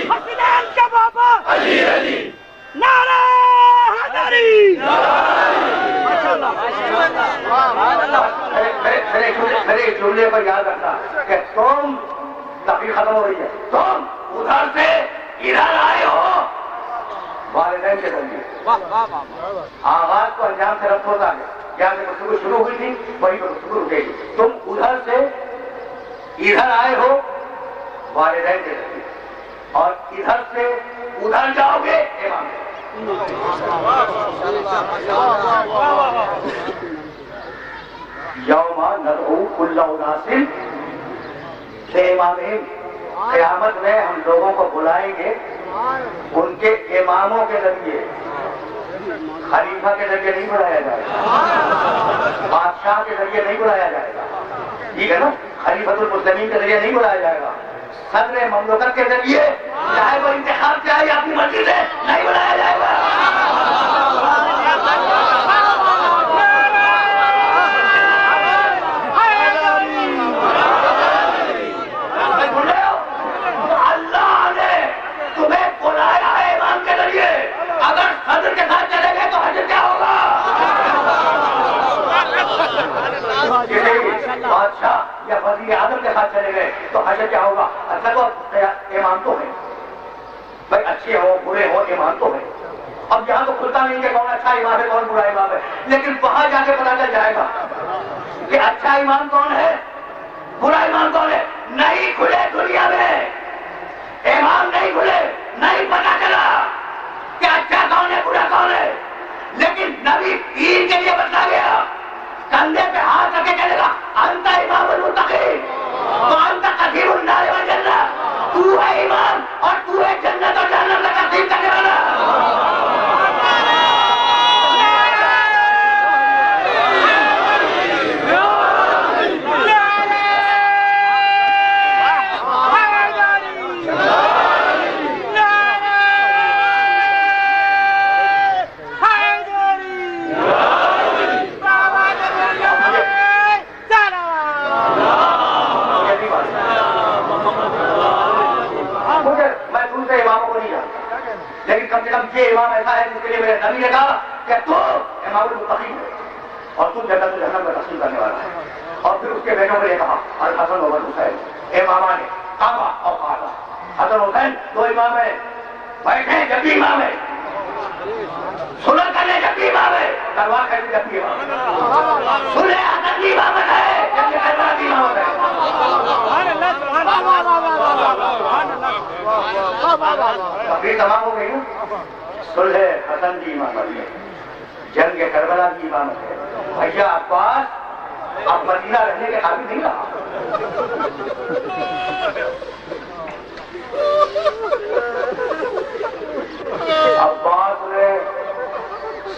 حسنین کا بابا نعرہ حیدری، میرے جملے پر یاد رکھنا کہ تم تقریر ختم ہو رہی ہے، تم ادھر سے ادھر آئے ہو والدین کے ذریعے، آغاز کو انجام سے ربط ہوتا ہے، جہاں سے گفتگو شروع ہوئی تھی وہیں پر گفتگو رکے گی، تم ادھر سے ادھر آئے ہو والدین کے ذریعے اور ادھر سے ادھر جاؤ گے امام یوم ندعو کل اناس بامامہم، قیامت میں ہم لوگوں کو بلائیں گے ان کے اماموں کے ذریعے، خلیفہ کے ذریعے نہیں بلایا جائے گا، بادشاہ کے ذریعے نہیں بلایا جائے گا، ٹھیک ہے نا، خلیفۃ المسلمین کے ذریعے نہیں بلایا جائے گا، صدر مملکت کے ذریعے چاہے وہ انتخاب چاہے یا اپنی مرضی سے نہیں بلایا جائے گا۔ اللہ نے تمہیں بلایا ہے امام کے ذریعے، اگر صدر کے ساتھ چلے گئے تو حشر کیا ہوگا؟ بادشاہ یا وزیر اعظم کے ساتھ چلے گئے تو حشر کیا ہوگا؟ اچھا تو امام تو ہے بھائی، اچھے ہو برے ہو امام تو ہے، اب یہاں تو کھلتا نہیں کہ کون اچھا امام ہے کون برا امام ہے، لیکن وہاں جا کے پتا چل جائے گا کہ اچھا امام کون ہے برا امام کون ہے۔ نہیں کھلے دنیا میں امام، نہیں کھلے، نہیں پتا چلا کہ اچھا کون ہے برا کون ہے، لیکن نبی دین کے لیے بتلا گیا، کندھے پہ ہاتھ رکھ کے چلے گا انت امام المتقین وانت قصیر النار والجنہ، تو ہے امام اور تو ہے جنت اور جہنم کا تقسیم کرنے والا۔ لیکن کم سے کم یہ امام ایسا ہے جس کے لیے میرے نبی نے کہا کہ تو امام المتقین ہے اور تم جنت جہنم کا تقسیم کرنے والا ہے، اور پھر اس کے بیٹوں کو یہ کہا الحسن والحسین امامان کعبہ اور کعبہ، حسن حسین دو امام ہیں، بیٹھے جب بھی امام ہے، سلح کرنے جب بھی امام ہے، تلوار کھینچنے جب بھی امام ہے، سلح حسن کی امامت ہے جب یہ کربلا کی امامت ہے۔ تقریر تمام ہو گئی نا، صلح حسن کی امامت ہے، جنگ کربلا کی امامت ہے، بھیا عباس اب مدینہ رہنے کے قابل نہیں رہا، عباس نے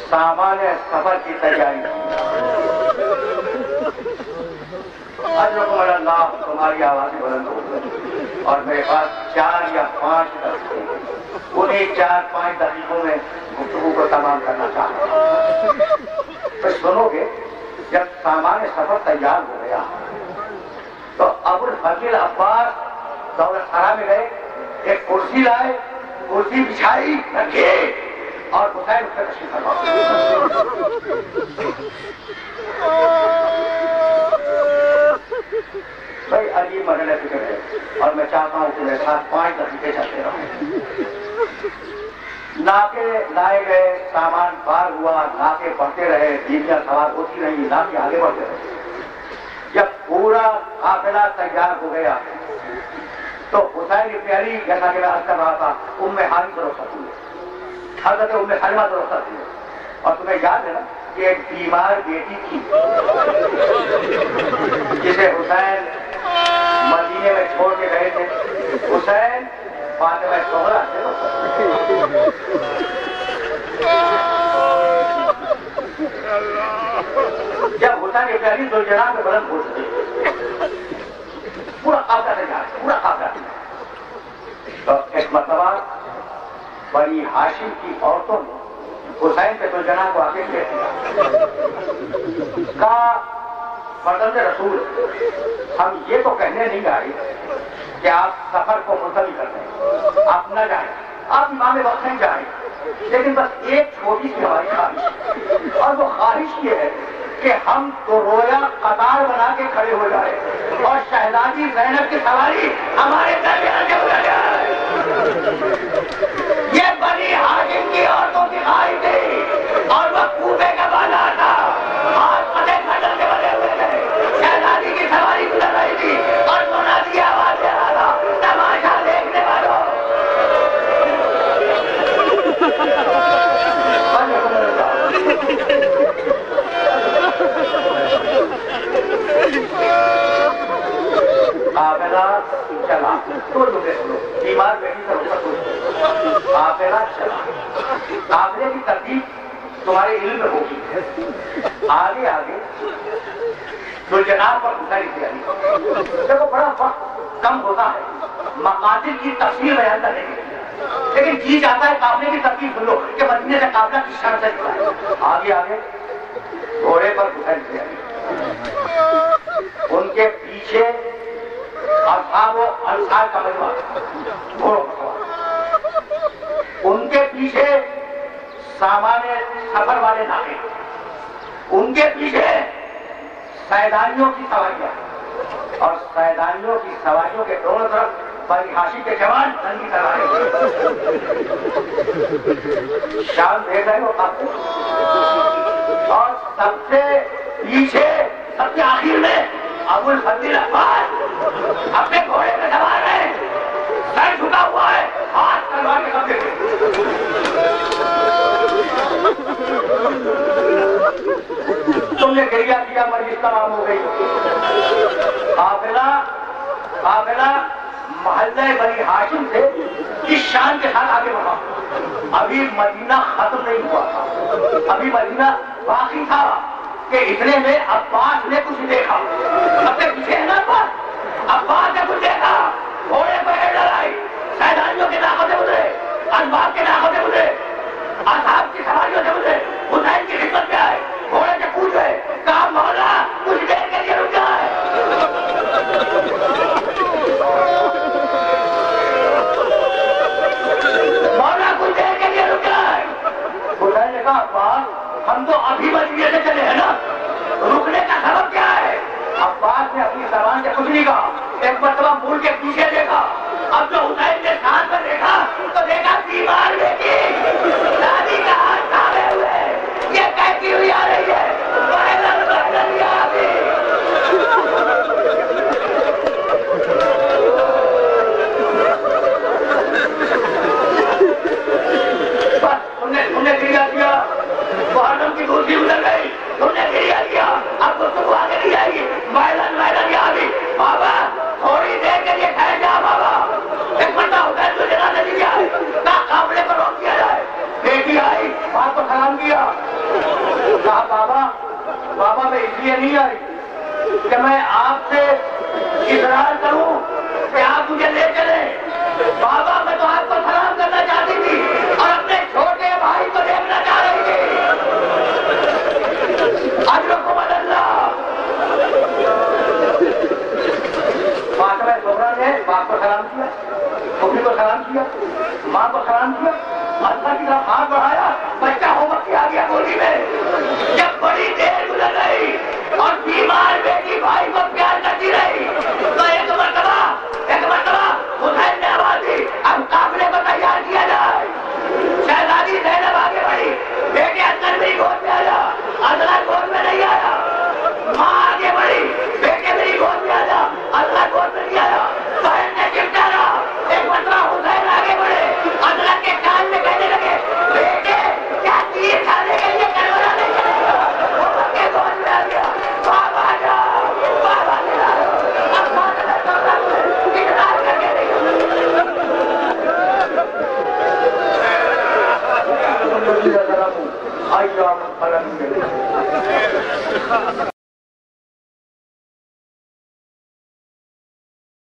سامان سفر کی تیاری کی، اجرکم اللہ، تمہاری آوازیں بلند ہو گئی، اور میرے پاس 4 یا 5 دقیقے، انہیں 4-5 دقیقوں میں گفتگو کو تمام کرنا چاہتا ہوں۔ تو سنو گے جب سامان سفر تیار ہو گیا تو ابو الفضل عباس دولت خانہ میں گئے، ایک کرسی لائے، کرسی بچھائی رکھی اور حسین اس پہ تشریف فرما۔ بھائی عجیب مرحلہ فکر ہے، اور میں چاہتا ہوں کہ میرے ساتھ 5 دقیقے چلتے رہوں۔ ناکے لائے گئے، سامان پار ہوا، ناکے بڑھتے رہے، بیویاں سوار ہوتی رہی، ناکے آگے بڑھتے رہے۔ جب پورا قافلہ تیار ہو گیا تو حسین ابن علی، جیسا کہ میں عرض کر رہا تھا، ام ہانی سے رخصت ہوئی، حضرت ام سلمہ سے رخصت ہوئی۔ اور تمہیں یاد ہے نا کہ ایک بیمار بیٹی تھی جسے حسین مدینے میں چھوڑ کے گئے تھے، حسین فاطمہ زہرا سے جب حسین ابن علی ذوالجلال میں بلند ہو چکے، پورا قافلہ تیار، پورا قافلہ تیار، تو ایک مرتبہ بنی ہاشم کی عورتوں نے حسین کے ذوالجلال کو آگے لے دیا، کہا فرزند رسول، ہم یہ تو کہنے نہیں آئے کہ آپ سفر کو ملتوی کر دیں، آپ نہ جائیں، آپ امام وقت نہیں جائیں، لیکن بس ایک چھوٹی سی ہماری خواہش ہے، اور وہ خواہش یہ ہے کہ ہم تو رویا قطار بنا کے کھڑے ہو جائے اور شہزادی زینب کی سواری ہمارے درمیان سے ہو جائے۔ یہ بنی ہاشم کی عورتوں کی خواہش تھی، اور وہ کوفے کا بازار تھا، ہاتھ پتے کھٹر سے بنے ہوئے تھے، شہزادی کی سواری گزر رہی تھی اور منادی کی آواز دے رہا تھا، تماشا دیکھنے والوں۔ قافلہ چلا، تو بیمار بیٹی سے رخصت ہوئی، قافلہ چلا، قافلے کی ترتیب تمہارے علم میں ہوگی، آگے آگے ذوالجلال پر حسین ابن علی۔ دیکھو بڑا وقت کم ہوتا ہے مقاصد کی تفصیل بیان کرنے کے لیے، لیکن جی جاتا ہے قافلے کی ترتیب سن لو کہ مدینے سے قافلہ کس شان سے نکلا ہے۔ آگے آگے گھوڑے پر حسین ابن علی، ان کے پیچھے اصحاب و انصار کا مجمع گھوڑوں پر سوار، ان کے پیچھے سامان سفر والے ناکے، ان کے پیچھے سیدانیوں کی سواریاں، اور سیدانیوں کی سواریوں کے دونوں طرف بنی ہاشم کے جوان ننگی تلواریں، شان دیکھ رہے ہو آپ، اور سب سے پیچھے سب سے آخر میں ابو الفضل عباس اپنے گھوڑے پہ سوار ہے، سر جھکا ہوا ہے، ہاتھ تلوار کے قبضے میں۔ تم نے گریہ کیا، مجلس تمام ہو گئی، قافلہ محلہ بنی ہاشم سے اس شان کے ساتھ آگے بڑھا۔ ابھی مدینہ ختم نہیں ہوا تھا، ابھی مدینہ باقی تھا کہ اتنے میں عباس نے کچھ دیکھا، اپنے پیچھے ہے نا عباس نے کچھ دیکھا، گھوڑے پہ لڑائی، سیدانیوں کے ناخوں سے گزرے، انباب کے ناخوں سے گزرے، اصحاب کی سواریوں سے گزرے، حسین کی خدمت میں آئے، گھوڑے سے کود گئے، کہا مولا کچھ دیر کے لیے رک جائے۔ مولا کچھ دیر کے لیے رک جائے۔ حسین نے کہا عباس ہم تو ابھی مدینے سے چلے ہیں نا، رکنے کا سبب کیا ہے؟ عباس نے اپنی زبان سے کچھ نہیں کہا، ایک مرتبہ مڑ کے پیچھے دیکھا، اب جو حسین نے ساتھ پر دیکھا تو دیکھا بیمار بیٹی دادی کا ہاتھ تھامے ہوئے، یہ کہتی ہوئی آ رہی ہے، تم نے گریا کیا، محرم کی دوسری گزر گئی، تم نے گریا کیا، اب تو صبح آگے نہیں جائے گی، میدان یہ آ گئی، بابا تھوڑی دیر کے لیے ٹھہر جا بابا، ایک مرتبہ سلام کیا، پھوپھی کو سلام کیا، ماں کو سلام کیا، اللہ کی طرف ہاتھ بڑھایا، بچہ ہو کے آ گیا گولی میں. جب بڑی دیر گزر گئی اور بیمار بیٹی بھائی کو پیار کرتی رہی تو ایک مرتبہ حسین نے آواز دی اب قافلے کو تیار کیا جائے. شہزادی زینب آگے بڑھی، بیٹے اصغر میری گود میں آیا، اصغر گود میں نہیں آیا. ماں آگے بڑھی، بیٹے میری گود میں آیا، اصغر گود میں نہیں آیا. بہن نے چمٹارا، ایک مرتبہ حسین آگے بڑھے، اصغر کے کان میں کہنے لگے بیٹے کیا تیر کھانے کے لیے کربلا نہیں چلے گا. وہ ان کے گود میں آ گیا. بابا جاؤ، بابا جاؤ، اب بات میں تو انتظار کر کے نہیں. آئیے آپ